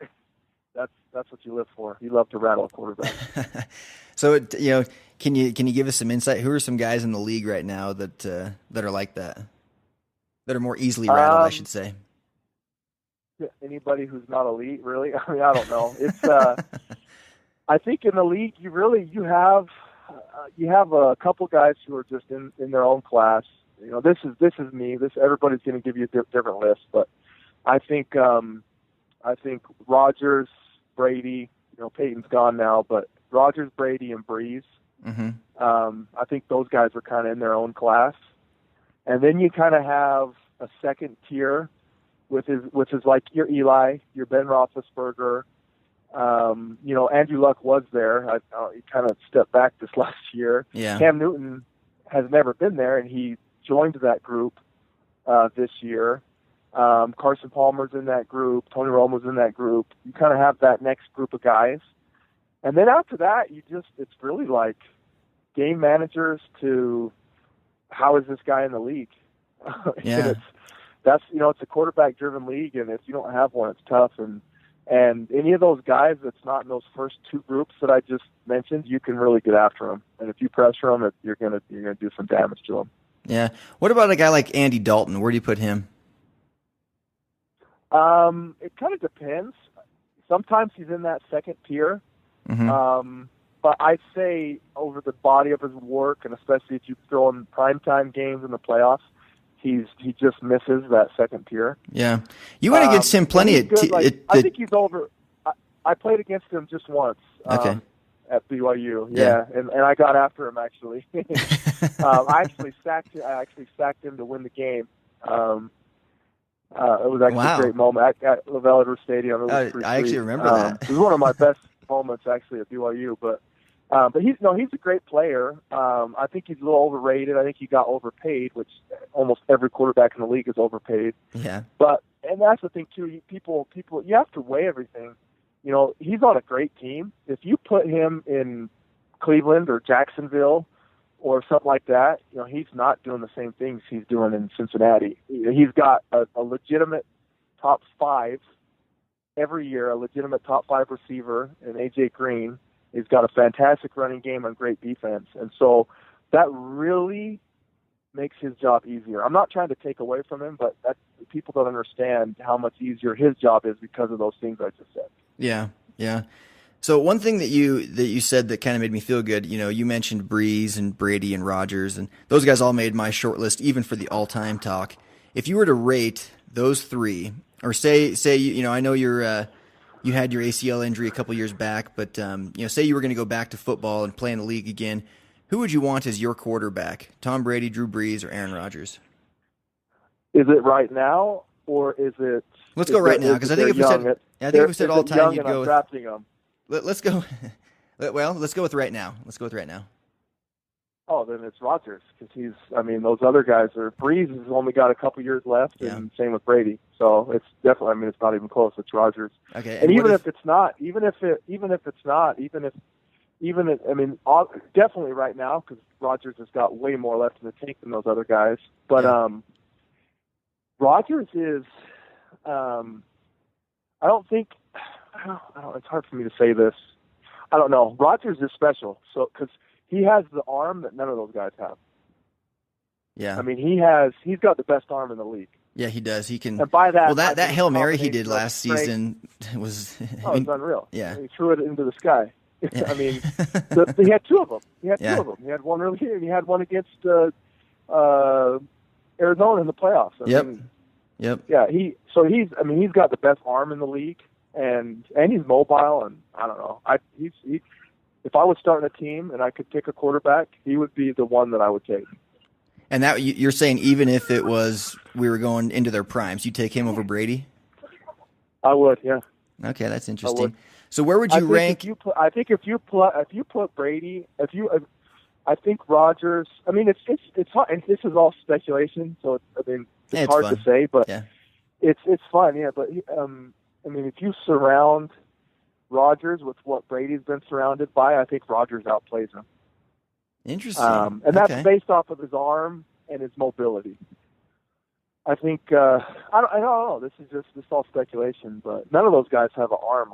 that's what you live for. You love to rattle a quarterback. So, you know, can you give us some insight? Who are some guys in the league right now that are like that? That are more easily rattled, I should say. Anybody who's not elite, really? I mean, I don't know. It's I think in the league you have a couple guys who are just in their own class. You know, this is me. Everybody's going to give you a different list, but I think Rodgers, Brady. You know, Peyton's gone now, but Rodgers, Brady, and Brees. Mm-hmm. I think those guys are kind of in their own class, and then you kind of have a second tier. Which is like your Eli, your Ben Roethlisberger. You know, Andrew Luck was there. He kind of stepped back this last year. Yeah. Cam Newton has never been there, and he joined that group this year. Carson Palmer's in that group. Tony Romo's in that group. You kind of have that next group of guys. And then after that, it's really like game managers to how is this guy in the league? Yeah. It's a quarterback-driven league, and if you don't have one, it's tough. And any of those guys that's not in those first two groups that I just mentioned, you can really get after them. And if you pressure them, you're gonna do some damage to them. Yeah. What about a guy like Andy Dalton? Where do you put him? It kind of depends. Sometimes he's in that second tier. Mm-hmm. But I'd say over the body of his work, and especially if you throw in primetime games in the playoffs, he just misses that second tier. Yeah. You went against him plenty. I think he's over. I played against him just once. Okay. At BYU, yeah. And I got after him actually. I actually sacked him to win the game. It was actually a great moment at LaVell Stadium. I actually remember that. It was one of my best moments actually at BYU, but he's a great player. I think he's a little overrated. I think he got overpaid, which almost every quarterback in the league is overpaid. Yeah. And that's the thing too. People, you have to weigh everything. You know, he's on a great team. If you put him in Cleveland or Jacksonville or something like that, you know, he's not doing the same things he's doing in Cincinnati. He's got a legitimate top 5 every year, a legitimate top 5 receiver in A.J. Green. He's got a fantastic running game and great defense. And so that really makes his job easier. I'm not trying to take away from him, but people don't understand how much easier his job is because of those things I just said. Yeah, yeah. So one thing that you said that kind of made me feel good, you know, you mentioned Brees and Brady and Rodgers, and those guys all made my short list, even for the all-time talk. If you were to rate those three, or say you know, I know you had your ACL injury a couple years back, but you know, say you were going to go back to football and play in the league again, who would you want as your quarterback? Tom Brady, Drew Brees, or Aaron Rodgers? Is it right now, or is it? Let's go right now, because I think if we said all time, you'd go. Drafting them. Let's go. Well, let's go with right now. Oh, then it's Rodgers, because those other guys are. Brees has only got a couple years left, and same with Brady. So it's definitely. It's not even close. It's Rodgers. Okay. And even if it's not, definitely right now, because Rodgers has got way more left in the tank than those other guys. But Rodgers is. I don't think. It's hard for me to say this. I don't know. Rodgers is special, so because he has the arm that none of those guys have. Yeah. I mean, he's got the best arm in the league. Yeah, he does. He can. And by that, well, that Hail Mary he did last season was. It was unreal. Yeah. He threw it into the sky. Yeah. I mean, he had two of them. He had one early here, and he had one against Arizona in the playoffs. Yep. Yeah. He's got the best arm in the league, and he's mobile, and I don't know. If I was starting a team and I could pick a quarterback, he would be the one that I would take. And that you're saying even if it was we were going into their primes, you'd take him over Brady? I would, yeah. Okay, that's interesting. So where would you rank? I think if you put Brady, I think Rodgers. I mean, it's hard, and this is all speculation, so it's it's hard fun. to say. But It's fun, yeah. But I mean, if you surround Rodgers with what Brady's been surrounded by, I think Rodgers outplays him. Interesting. And that's based off of his arm and his mobility. I think I don't know. This is all speculation, but none of those guys have an arm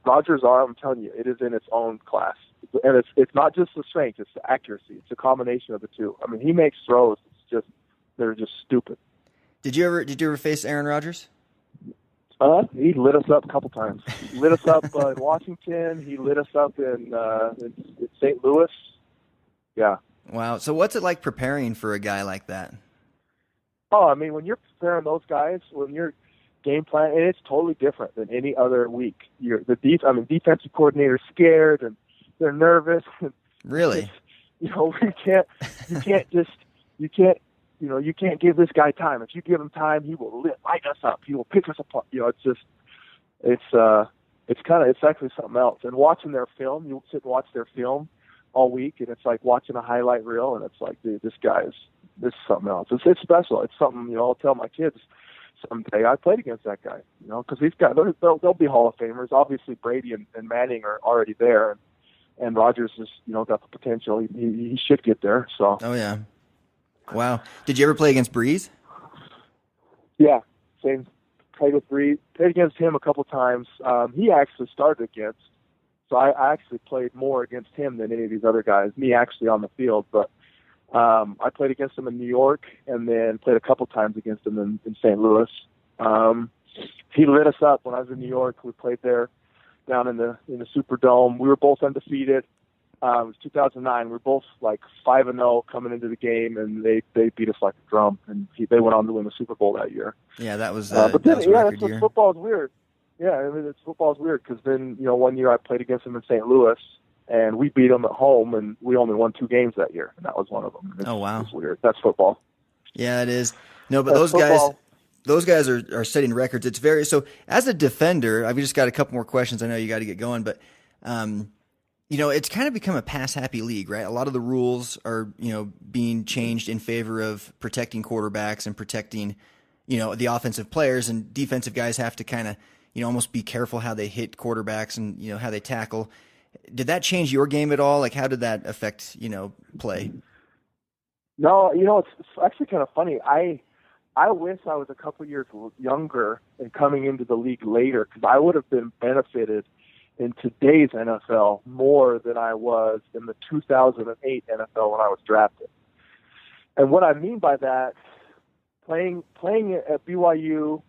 Rodgers' arm. I'm telling you, it is in its own class, and it's not just the strength; it's the accuracy. It's a combination of the two. I mean, he makes throws. They're just stupid. Did you ever face Aaron Rodgers? He lit us up a couple times. He lit us up in Washington. He lit us up in St. Louis. Yeah. Wow. So what's it like preparing for a guy like that? Oh, I mean, when you're preparing those guys, when you're game plan, and it's totally different than any other week. Defensive coordinator's scared and they're nervous. Really? You can't give this guy time. If you give him time, he will light us up. He will pick us apart. It's actually something else. And watching their film, you'll sit and watch their film all week, and it's like watching a highlight reel, and it's like, dude, this is something else. It's special. It's something, I'll tell my kids someday I played against that guy, because they'll be Hall of Famers. Obviously, Brady and Manning are already there, and Rodgers has, got the potential. He should get there. So. Oh yeah. Wow. Did you ever play against Brees? Yeah, same. Played with Brees. Played against him a couple times. He actually started against. So I actually played more against him than any of these other guys. Me actually on the field, but I played against him in New York, and then played a couple times against him in St. Louis. He lit us up when I was in New York. We played there down in the Superdome. We were both undefeated. It was 2009. We were both like 5-0 coming into the game, and they beat us like a drum. And they went on to win the Super Bowl that year. Yeah, that was. But then, that's what football is weird. Yeah, football is weird because then, 1 year I played against him in St. Louis, and we beat them at home, and we only won 2 games that year, and that was one of them. Oh, wow. It's weird. That's football. Yeah, it is. No, but those guys are setting records. It's very, so as a defender, I've just got a couple more questions. I know you got to get going, but, it's kind of become a pass-happy league, right? A lot of the rules are, being changed in favor of protecting quarterbacks and protecting, the offensive players, and defensive guys have to kind of, almost be careful how they hit quarterbacks and, how they tackle. Did that change your game at all? Like, how did that affect, play? No, it's actually kind of funny. I wish I was a couple years younger and coming into the league later, because I would have been benefited in today's NFL more than I was in the 2008 NFL when I was drafted. And what I mean by that, playing at BYU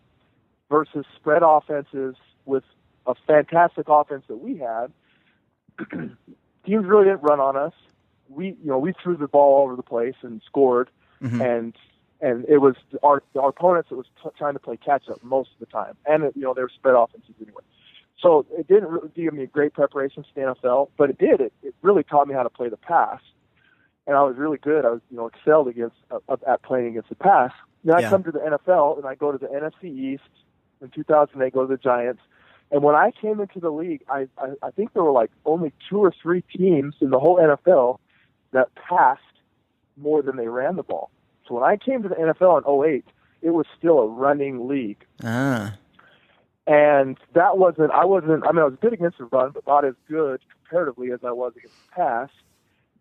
versus spread offenses with a fantastic offense that we had, teams really didn't run on us. We threw the ball all over the place and scored, mm-hmm. and it was our opponents that was trying to play catch up most of the time, and they were spread offenses anyway. So it didn't really give me a great preparation for the NFL, but it did. It really taught me how to play the pass, and I was really good. I was excelled at playing against the pass. Then I come to the NFL, and I go to the NFC East. In 2008, go to the Giants. And when I came into the league, I think there were like only 2 or 3 teams in the whole NFL that passed more than they ran the ball. So when I came to the NFL in 2008, it was still a running league. Ah. And I was good against the run, but not as good comparatively as I was against the pass.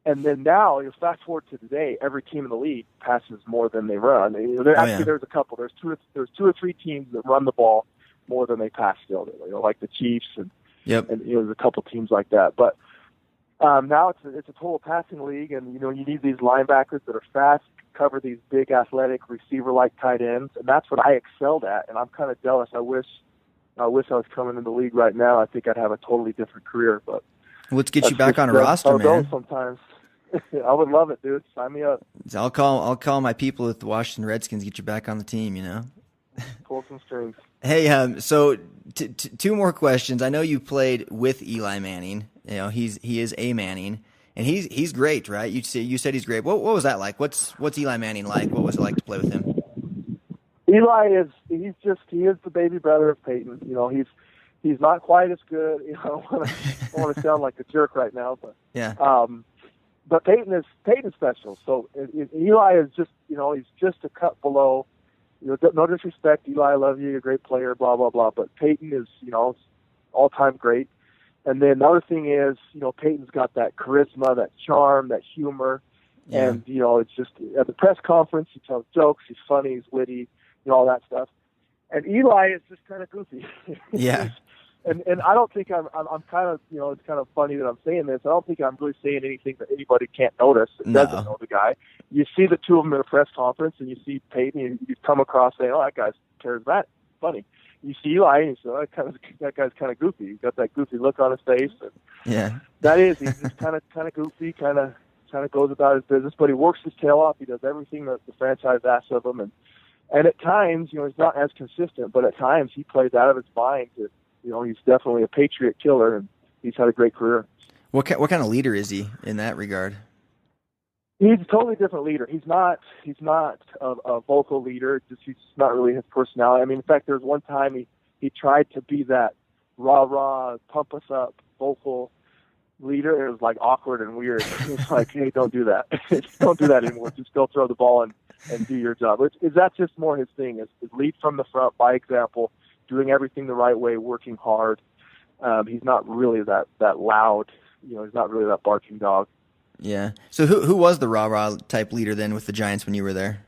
And then now, fast forward to today, every team in the league passes more than they run. There's a couple. There's 2 or 3 teams that run the ball more than they pass still. Like the Chiefs and there's a couple teams like that. But now it's a total passing league, and you need these linebackers that are fast, cover these big athletic receiver-like tight ends, and that's what I excelled at. And I'm kind of jealous. I wish I was coming in the league right now. I think I'd have a totally different career, but. Let's get you back on a roster, man. Sometimes. I would love it, dude. Sign me up. I'll call my people at the Washington Redskins, get you back on the team, Pull some strings. Hey, so 2 more questions. I know you played with Eli Manning. He is a Manning, and he's great, right? You said he's great. What was that like? What's Eli Manning like? What was it like to play with him? Eli is the baby brother of Peyton. He's not quite as good. I don't want to sound like a jerk right now, but yeah. But Peyton is special. So Eli is just he's just a cut below no disrespect, Eli, I love you, you're a great player, blah, blah, blah. But Peyton is, all-time great. And then another thing is, Peyton's got that charisma, that charm, that humor. Yeah. And, it's just at the press conference, he tells jokes, he's funny, he's witty, all that stuff. And Eli is just kind of goofy. Yeah. And I don't think I'm kind of, it's kind of funny that I'm saying this. I don't think I'm really saying anything that anybody can't notice that doesn't know the guy. You see the two of them in a press conference, and you see Peyton, and you come across saying, "Oh, that guy's charismatic, funny." You see Eli, and you say, "Oh, that guy's kind of goofy. He's got that goofy look on his face." And yeah. he's just kind of goofy, kind of goes about his business, but he works his tail off. He does everything that the franchise asks of him, and at times, he's not as consistent, but at times he plays out of his mind. He's definitely a Patriot killer, and he's had a great career. What kind of leader is he in that regard? He's a totally different leader. He's not a vocal leader. He's not really his personality. I mean, in fact, there was one time he tried to be that rah-rah, pump us up, vocal leader. It was like awkward and weird. It's like, hey, don't do that. Don't do that anymore. Just go throw the ball and do your job. Is that just more his thing? Is lead from the front by example, doing everything the right way, working hard. He's not really that loud. He's not really that barking dog. Yeah. So who was the rah-rah type leader then with the Giants when you were there?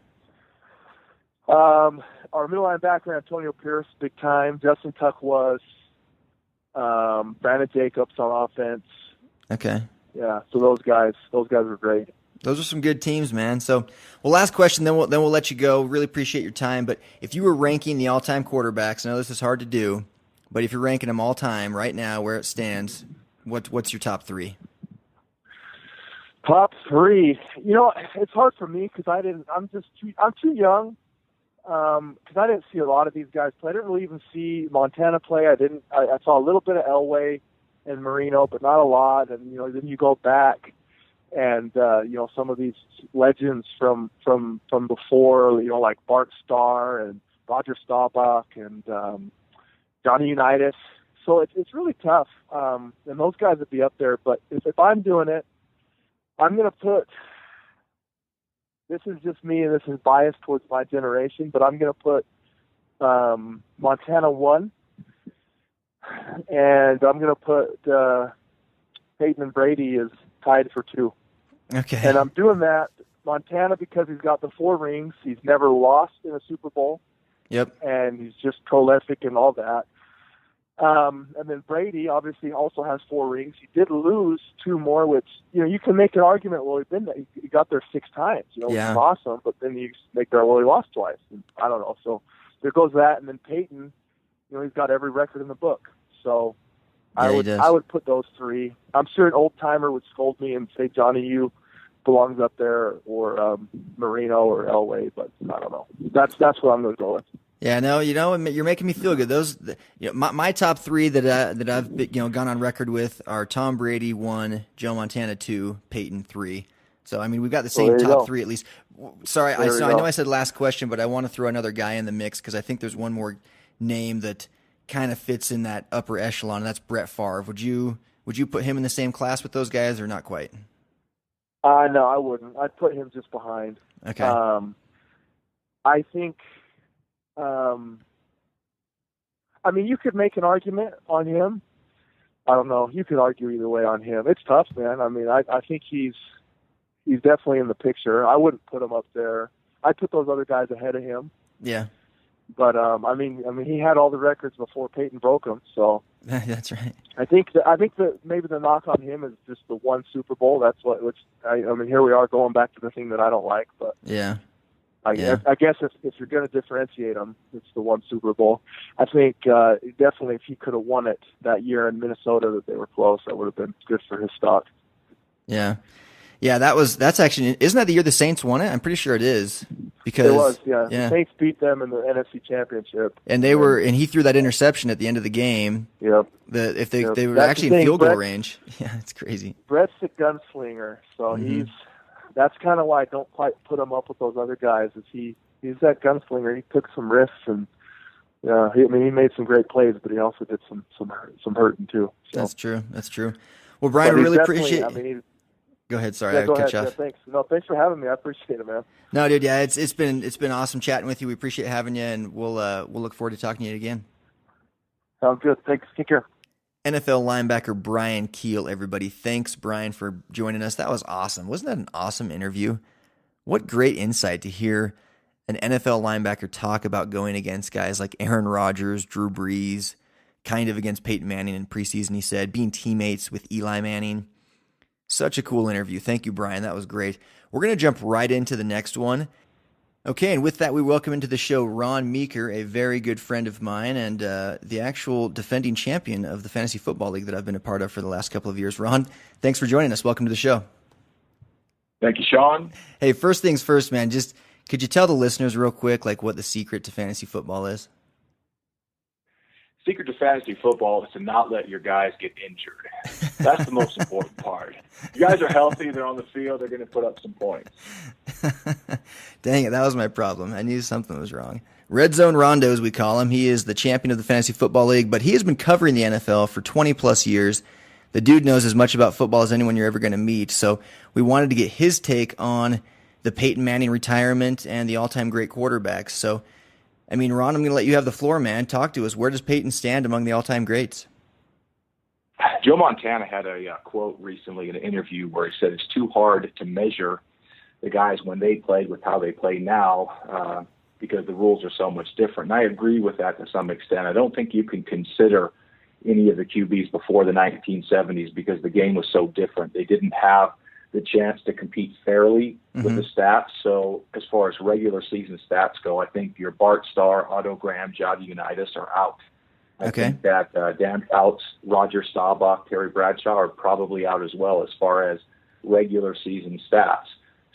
Our middle linebacker, Antonio Pierce, big time. Justin Tuck was. Brandon Jacobs on offense. Okay. Yeah. So those guys were great. Those are some good teams, man. So, last question, then we'll let you go. Really appreciate your time. But if you were ranking the all-time quarterbacks, I know this is hard to do, but if you're ranking them all time right now, where it stands, what's your top three? Top three. It's hard for me because I'm too young. Because I didn't see a lot of these guys play. I didn't really even see Montana play. I saw a little bit of Elway and Marino, but not a lot. And then you go back, and some of these legends from before, like Bart Starr and Roger Staubach and Jonny Unitas. So it's really tough. And those guys would be up there. But if I'm doing it, I'm going to put. This is just me, and this is biased towards my generation, but I'm going to put Montana 1, and I'm going to put Peyton and Brady is tied for 2. Okay. And I'm doing that, Montana, because he's got the 4 rings. He's never lost in a Super Bowl. Yep. And he's just prolific and all that. And then Brady obviously also has 4 rings. He did lose 2 more, which, you can make an argument, well, he got there 6 times, which is awesome, but then you make there, well, he lost twice. And I don't know. So there goes that. And then Peyton, he's got every record in the book. So I would put those 3. I'm sure an old timer would scold me and say Johnny U belongs up there, or Marino or Elway, but I don't know. That's what I'm going to go with. Yeah, no, you're making me feel good. Those, my top 3 that I've gone on record with are Tom Brady 1, Joe Montana 2, Peyton 3. So I mean, we've got the same top 3 at least. Sorry, I know I said last question, but I want to throw another guy in the mix because I think there's one more name that kind of fits in that upper echelon, and that's Brett Favre. Would you put him in the same class with those guys, or not quite? No, I wouldn't. I'd put him just behind. Okay. I think. You could make an argument on him. I don't know. You could argue either way on him. It's tough, man. I think he's definitely in the picture. I wouldn't put him up there. I'd put those other guys ahead of him. Yeah. But he had all the records before Peyton broke them. So that's right. I think that maybe the knock on him is just the 1 Super Bowl. That's here we are going back to the thing that I don't like. But yeah. I guess if you're going to differentiate them, it's the 1 Super Bowl. I think definitely if he could have won it that year in Minnesota, that they were close, that would have been good for his stock. Yeah. Yeah, that's actually, isn't that the year the Saints won it? I'm pretty sure it is. Because it was, yeah. The Saints beat them in the NFC Championship. And he threw that interception at the end of the game. Yep. They were actually in field goal range. Yeah, it's crazy. Brett's a gunslinger, so that's kind of why I don't quite put him up with those other guys. Is he's that gunslinger? He took some risks, and he made some great plays, but he also did some hurting too. So. That's true. Well, Brian, we really appreciate. Go ahead. Sorry, Yeah, I go cut ahead. you off. Yeah, thanks. No, thanks for having me. I appreciate it, man. No, dude. Yeah, it's been awesome chatting with you. We appreciate having you, and we'll look forward to talking to you again. Sounds good. Thanks. Take care. NFL linebacker Bryan Kehl, everybody. Thanks, Bryan, for joining us. That was awesome. Wasn't that an awesome interview? What great insight to hear an NFL linebacker talk about going against guys like Aaron Rodgers, Drew Brees, kind of against Peyton Manning in preseason, he said, being teammates with Eli Manning. Such a cool interview. Thank you, Bryan. That was great. We're going to jump right into the next one. Okay, and with that, we welcome into the show Ron Meeker, a very good friend of mine and the actual defending champion of the Fantasy Football League that I've been a part of for the last couple of years. Ron, thanks for joining us. Welcome to the show. Thank you, Sean. Hey, first things first, man. Just could you tell the listeners real quick, like what the secret to fantasy football is? Secret to fantasy football is to not let your guys get injured. That's the most important part. You guys are healthy, they're on the field, they're going to put up some points. Dang it, that was my problem. I knew something was wrong. Red Zone Rondo, as we call him, he is the champion of the Fantasy Football League, but he has been covering the NFL for 20-plus years. The dude knows as much about football as anyone you're ever going to meet, so we wanted to get his take on the Peyton Manning retirement and the all-time great quarterbacks. So, I mean, Ron, I'm going to let you have the floor, man. Talk to us. Where does Peyton stand among the all-time greats? Joe Montana had a quote recently in an interview where he said it's too hard to measure the guys when they played with how they play now because the rules are so much different. And I agree with that to some extent. I don't think you can consider any of the QBs before the 1970s because the game was so different. They didn't have the chance to compete fairly with the stats. So as far as regular season stats go, I think your Bart Starr, Otto Graham, Jonny Unitas are out. I think that Dan Fouts, Roger Staubach, Terry Bradshaw are probably out as well as far as regular season stats.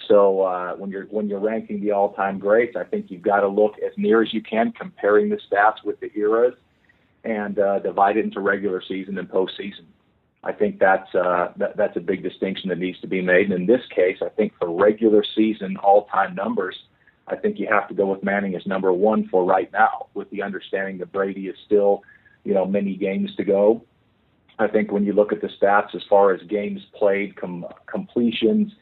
So when you're ranking the all-time greats, I think you've got to look as near as you can, comparing the stats with the eras, and divide it into regular season and postseason. I think that's a big distinction that needs to be made. And in this case, I think for regular season all-time numbers, I think you have to go with Manning as number one for right now, with the understanding that Brady is still, many games to go. I think when you look at the stats as far as games played, completions,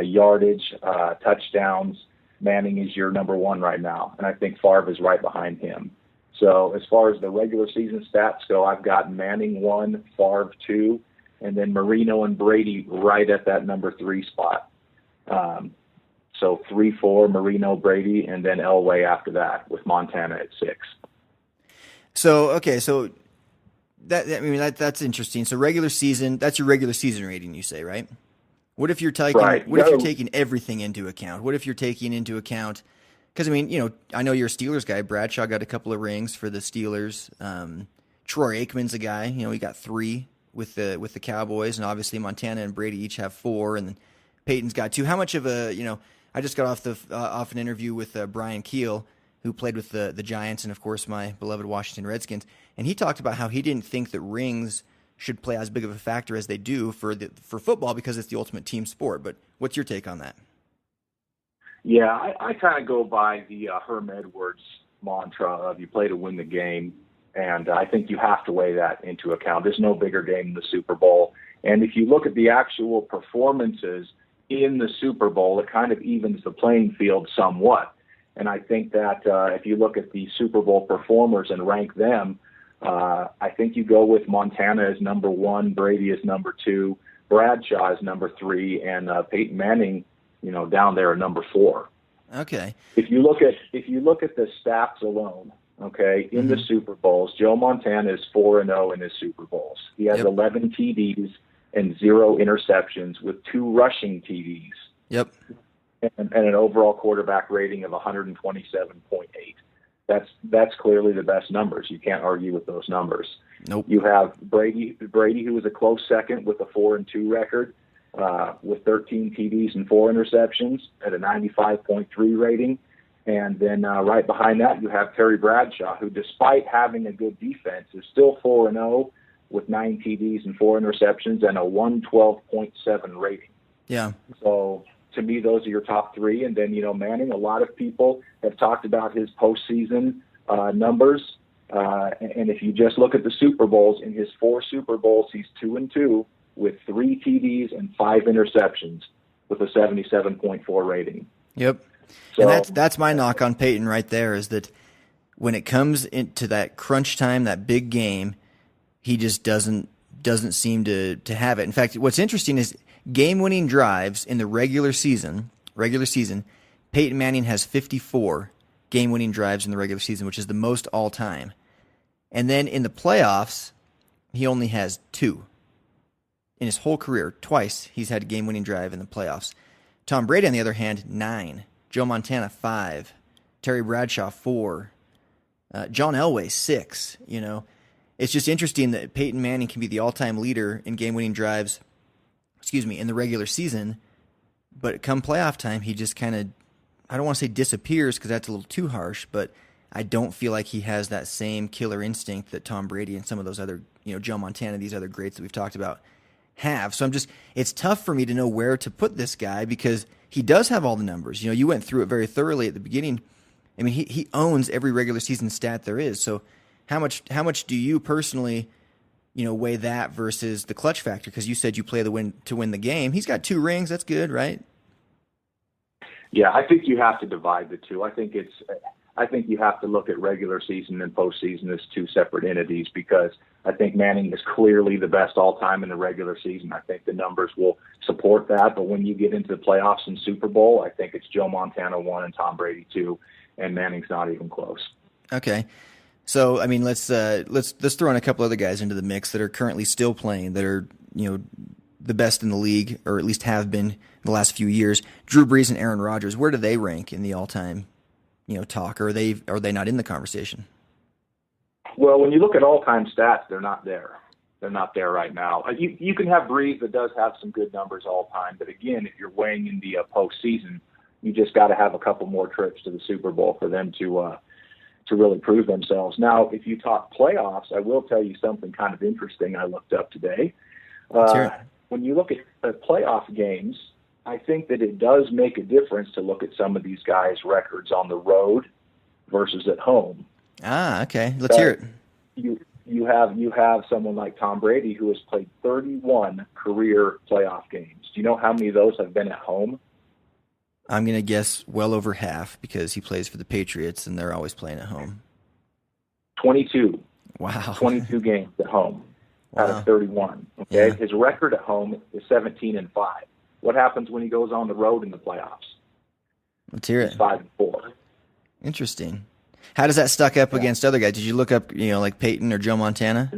yardage, touchdowns, Manning is your number one right now. And I think Favre is right behind him. So as far as the regular season stats go, I've got Manning 1, Favre 2, and then Marino and Brady right at that number 3 spot. So 3, 4, Marino, Brady, and then Elway after that with Montana at 6. So, okay, so that's interesting. So regular season, that's your regular season rating, you say, right? What if you're taking if you're taking everything into account? What if you're taking into account, because I know you're a Steelers guy. Bradshaw got a couple of rings for the Steelers. Troy Aikman's a guy. He got 3 with the Cowboys, and obviously Montana and Brady each have 4, and then Peyton's got 2. How much of a I just got off an interview with Bryan Kehl, who played with the Giants and of course my beloved Washington Redskins, and he talked about how he didn't think that rings should play as big of a factor as they do for football because it's the ultimate team sport. But what's your take on that? Yeah, I kind of go by the Herm Edwards mantra of you play to win the game, and I think you have to weigh that into account. There's no bigger game than the Super Bowl, and if you look at the actual performances in the Super Bowl, it kind of evens the playing field somewhat. And I think that if you look at the Super Bowl performers and rank them, I think you go with Montana as number 1, Brady as number 2, Bradshaw as number 3, and Peyton Manning, down there at number 4. Okay. If you look at the stats alone, okay, in the Super Bowls, Joe Montana is 4-0 in his Super Bowls. He has 11 TDs and 0 interceptions with 2 rushing TDs. Yep. And an overall quarterback rating of 127.8. That's clearly the best numbers. You can't argue with those numbers. Nope. You have Brady, who was a close second with a 4-2 record, with 13 TDs and 4 interceptions at a 95.3 rating. And then right behind that, you have Terry Bradshaw, who, despite having a good defense, is still 4-0 with 9 TDs and 4 interceptions and a 112.7 rating. Yeah. So to me, those are your top 3. And then, Manning, a lot of people have talked about his postseason numbers. And if you just look at the Super Bowls, in his 4 Super Bowls, he's 2-2 with 3 TDs and 5 interceptions with a 77.4 rating. Yep. So, and that's my knock on Peyton right there, is that when it comes into that crunch time, that big game, he just doesn't seem to have it. In fact, what's interesting is game-winning drives in the regular season, Peyton Manning has 54 game-winning drives in the regular season, which is the most all-time. And then in the playoffs, he only has 2. In his whole career, twice he's had a game-winning drive in the playoffs. Tom Brady, on the other hand, 9. Joe Montana, 5. Terry Bradshaw, 4. John Elway, 6. You know, it's just interesting that Peyton Manning can be the all-time leader in game-winning drives, in the regular season, but come playoff time, he just kind of, I don't want to say disappears because that's a little too harsh, but I don't feel like he has that same killer instinct that Tom Brady and some of those other, Joe Montana, these other greats that we've talked about have. So it's tough for me to know where to put this guy because he does have all the numbers. You went through it very thoroughly at the beginning. I mean, he owns every regular season stat there is. So how much do you personally, weigh that versus the clutch factor? Because you said you play to win the game. He's got 2 rings. That's good, right? Yeah, I think you have to divide the two. I think you have to look at regular season and postseason as 2 separate entities because I think Manning is clearly the best all-time in the regular season. I think the numbers will support that. But when you get into the playoffs and Super Bowl, I think it's Joe Montana 1 and Tom Brady 2, and Manning's not even close. Okay. So, I mean, let's throw in a couple other guys into the mix that are currently still playing, that are, the best in the league, or at least have been in the last few years. Drew Brees and Aaron Rodgers, where do they rank in the all-time, talk? Or are they not in the conversation? Well, when you look at all-time stats, they're not there. They're not there right now. You can have Brees that does have some good numbers all-time, but again, if you're weighing in the postseason, you just got to have a couple more trips to the Super Bowl for them to really prove themselves. Now, if you talk playoffs, I will tell you something kind of interesting I looked up today. Sure. When you look at playoff games, I think that it does make a difference to look at some of these guys' records on the road versus at home. Ah, okay. Let's hear it. You have someone like Tom Brady who has played 31 career playoff games. Do you know how many of those have been at home? I'm going to guess well over half because he plays for the Patriots and they're always playing at home. 22. Wow. 22 games at home out Wow. of 31. Okay, Yeah. His record at home is 17-5. What happens when he goes on the road in the playoffs? Let's hear it. He's 5-4. Interesting. How does that stack up against other guys? Did you look up, like Peyton or Joe Montana?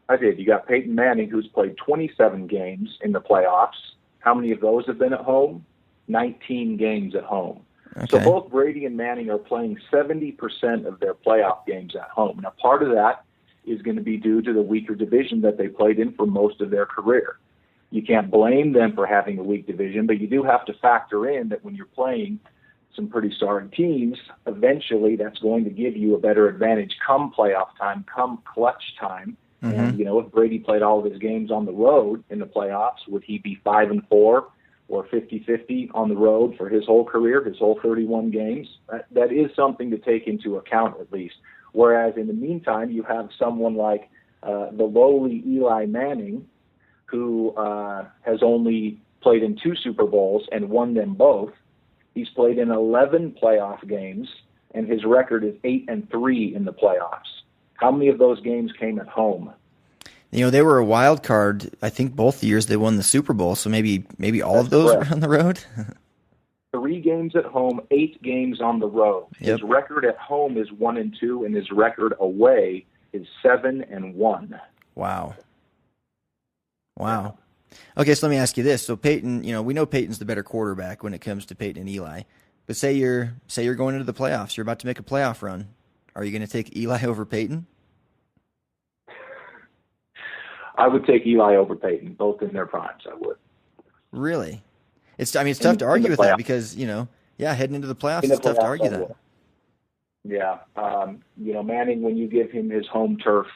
I did. You got Peyton Manning, who's played 27 games in the playoffs. How many of those have been at home? 19 games at home. Okay. So both Brady and Manning are playing 70% of their playoff games at home. Now, part of that is going to be due to the weaker division that they played in for most of their career. You can't blame them for having a weak division, but you do have to factor in that when you're playing some pretty sorry teams, eventually that's going to give you a better advantage come playoff time, come clutch time. Mm-hmm. And, if Brady played all of his games on the road in the playoffs, would he be 5-4 or 50-50 on the road for his whole career, his whole 31 games? That is something to take into account at least. Whereas in the meantime, you have someone like the lowly Eli Manning, who has only played in 2 Super Bowls and won them both. He's played in 11 playoff games, and his record is 8-3 in the playoffs. How many of those games came at home? They were a wild card. I think both years they won the Super Bowl, so maybe all of those were on the road. 3 games at home, 8 games on the road. Yep. His record at home is 1-2, and his record away is 7-1. Wow. Okay, so let me ask you this. So Peyton, we know Peyton's the better quarterback when it comes to Peyton and Eli. But say you're going into the playoffs. You're about to make a playoff run. Are you going to take Eli over Peyton? I would take Eli over Peyton, both in their primes. I would. Really? It's tough to argue with that because, heading into the playoffs, it's tough to argue that. Yeah. Manning, when you give him his home turf,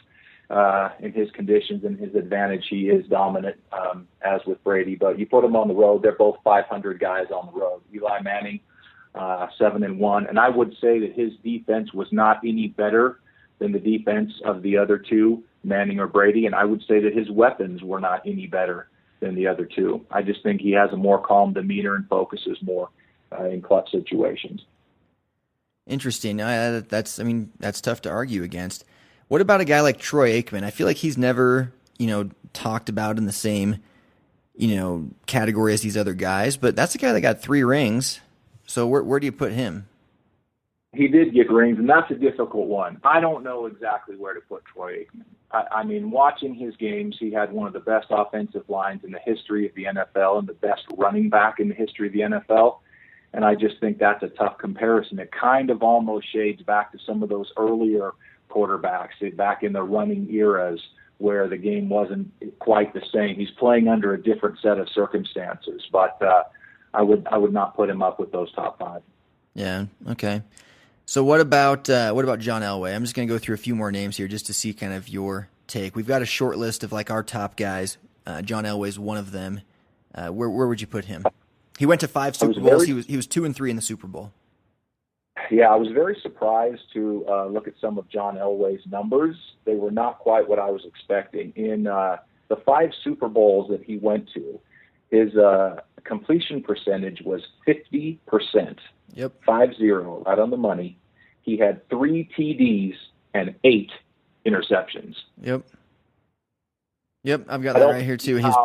in his conditions and his advantage, he is dominant, as with Brady. But you put him on the road, they're both 500 guys on the road. Eli Manning, 7-1. And I would say that his defense was not any better than the defense of the other two, Manning or Brady, and I would say that his weapons were not any better than the other two. I just think he has a more calm demeanor and focuses more in clutch situations. Interesting. That's tough to argue against. What about a guy like Troy Aikman? I feel like he's never, talked about in the same, category as these other guys, but that's a guy that got 3 rings. So where do you put him? He did get rings, and that's a difficult one. I don't know exactly where to put Troy Aikman. I mean, watching his games, he had one of the best offensive lines in the history of the NFL and the best running back in the history of the NFL. And I just think that's a tough comparison. It kind of almost shades back to some of those earlier quarterbacks back in the running eras where the game wasn't quite the same. He's playing under a different set of circumstances, but I would not put him up with those top 5. Yeah. Okay. So what about John Elway? I'm just going to go through a few more names here just to see kind of your take. We've got a short list of like our top guys. John Elway's one of them. Where would you put him? He went to 5 Super Bowls. He was 2-3 in the Super Bowl. Yeah, I was very surprised to look at some of John Elway's numbers. They were not quite what I was expecting. In the 5 Super Bowls that he went to, his completion percentage was 50%. Yep. 5-0, right on the money. He had 3 TDs and 8 interceptions. Yep, I've got that right here too. His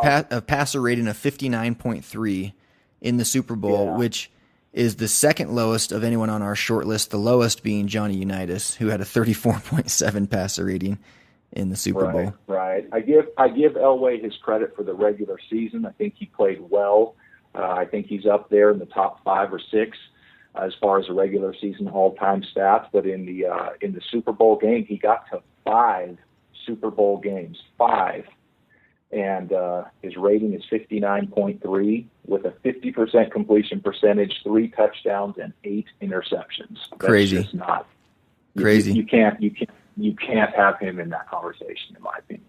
passer rating of 59.3 in the Super Bowl, which is the second lowest of anyone on our short list, the lowest being Jonny Unitas, who had a 34.7 passer rating in the Super Bowl. Right. I give Elway his credit for the regular season. I think he played well. I think he's up there in the top 5 or 6 as far as the regular season all-time stats. But in the Super Bowl game, he got to 5 Super Bowl games, 5. And his rating is 59.3 with a 50% completion percentage, 3 touchdowns, and 8 interceptions. That's crazy. Just not crazy. You can't have him in that conversation, in my opinion.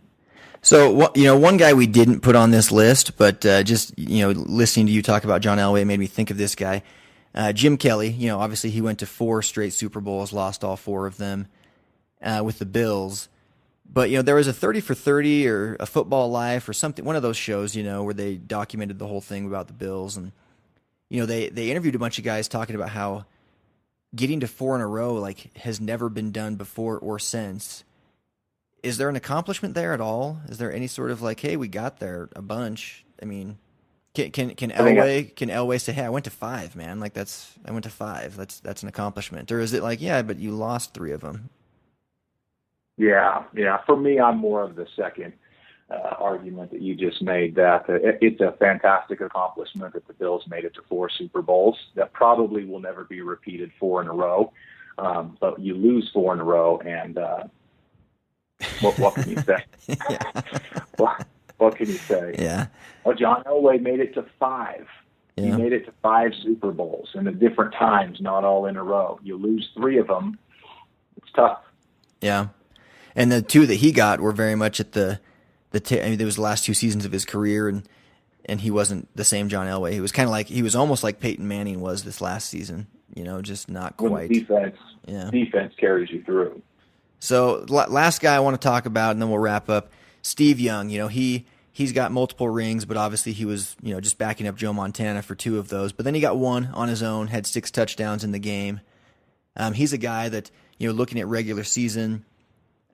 So, one guy we didn't put on this list, but just listening to you talk about John Elway made me think of this guy. Jim Kelly, obviously he went to 4 straight Super Bowls, lost all 4 of them with the Bills. But, there was a 30 for 30 or a Football Life or something, one of those shows, where they documented the whole thing about the Bills. And, they interviewed a bunch of guys talking about how getting to 4 in a row, has never been done before or since. Is there an accomplishment there at all? Is there any sort of hey, we got there a bunch? I mean, can Elway say, hey, I went to 5, man. I went to 5. That's an accomplishment. Or is it yeah, but you lost 3 of them? Yeah. For me, I'm more of the second argument that you just made, that it's a fantastic accomplishment that the Bills made it to 4 Super Bowls. That probably will never be repeated 4 in a row. But you lose 4 in a row, and what can you say? What can you say? Yeah. Well, John Elway made it to 5. Yeah. He made it to 5 Super Bowls, and at different times, not all in a row. You lose 3 of them, it's tough. Yeah. And the 2 that he got were very much at there was the last 2 seasons of his career, and he wasn't the same John Elway. He was he was almost like Peyton Manning was this last season, just not quite. Defense carries you through. So last guy I want to talk about, and then we'll wrap up, Steve Young. He's got multiple rings, but obviously he was, just backing up Joe Montana for 2 of those. But then he got 1 on his own, had 6 touchdowns in the game. He's a guy that, looking at regular season,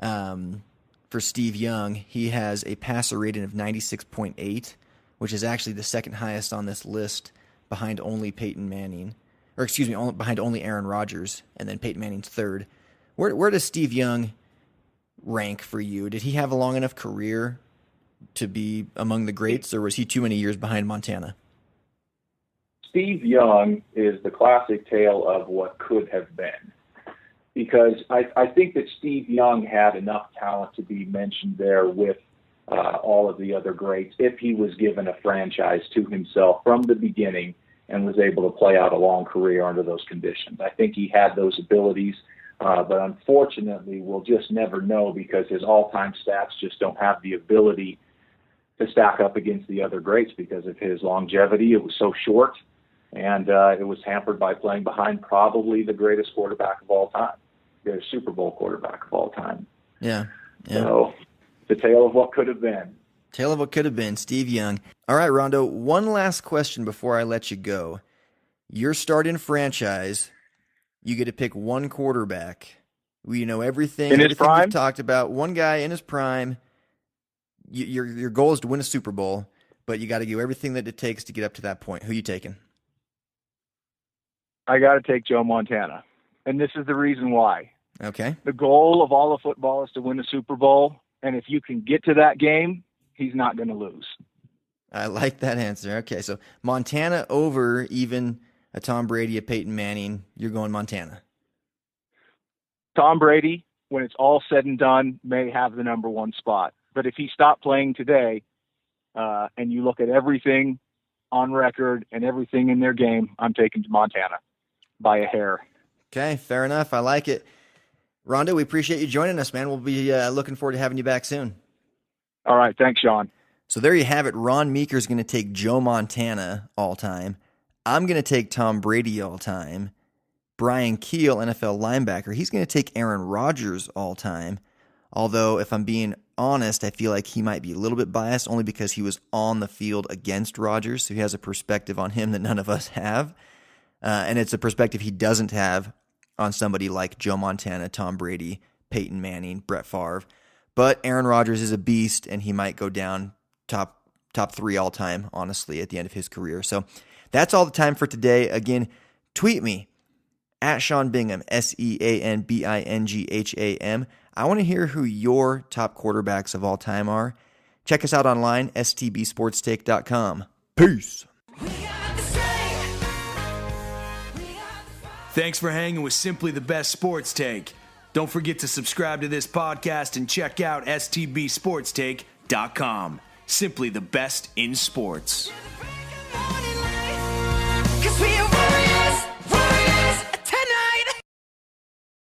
for Steve Young, he has a passer rating of 96.8, which is actually the second highest on this list, behind only behind only Aaron Rodgers, and then Peyton Manning's 3rd. Where does Steve Young rank for you? Did he have a long enough career to be among the greats, or was he too many years behind Montana? Steve Young is the classic tale of what could have been, because I think that Steve Young had enough talent to be mentioned there with all of the other greats if he was given a franchise to himself from the beginning and was able to play out a long career under those conditions. I think he had those abilities. But unfortunately, we'll just never know, because his all-time stats just don't have the ability to stack up against the other greats because of his longevity. It was so short, and it was hampered by playing behind probably the greatest quarterback of all time. the Super Bowl quarterback of all time. Yeah. So, the tale of what could have been. Tale of what could have been, Steve Young. All right, Rondo, one last question before I let you go. Your starting franchise, you get to pick one quarterback. We know everything. In his prime? We've talked about. One guy in his prime. Your goal is to win a Super Bowl, but you got to do everything that it takes to get up to that point. Who you taking? I got to take Joe Montana. And this is the reason why. Okay. The goal of all of football is to win a Super Bowl. And if you can get to that game, he's not going to lose. I like that answer. Okay, so Montana over even a Tom Brady, a Peyton Manning. You're going Montana. Tom Brady, when it's all said and done, may have the number one spot. But if he stopped playing today, and you look at everything on record and everything in their game, I'm taking Montana by a hair. Okay, fair enough. I like it. Rondo, we appreciate you joining us, man. We'll be looking forward to having you back soon. All right, thanks, Sean. So there you have it. Ron Meeker's going to take Joe Montana all time. I'm going to take Tom Brady all time. Bryan Kehl, NFL linebacker, he's going to take Aaron Rodgers all time. Although, if I'm being honest, I feel like he might be a little bit biased only because he was on the field against Rodgers, so he has a perspective on him that none of us have. And it's a perspective he doesn't have on somebody like Joe Montana, Tom Brady, Peyton Manning, Brett Favre. But Aaron Rodgers is a beast, and he might go down top 3 all time, honestly, at the end of his career. So that's all the time for today. Again, tweet me at Sean Bingham, SeanBingham. I want to hear who your top quarterbacks of all time are. Check us out online, stbsportstake.com. Peace. Thanks for hanging with Simply the Best Sports Take. Don't forget to subscribe to this podcast and check out stbsportstake.com. Simply the best in sports.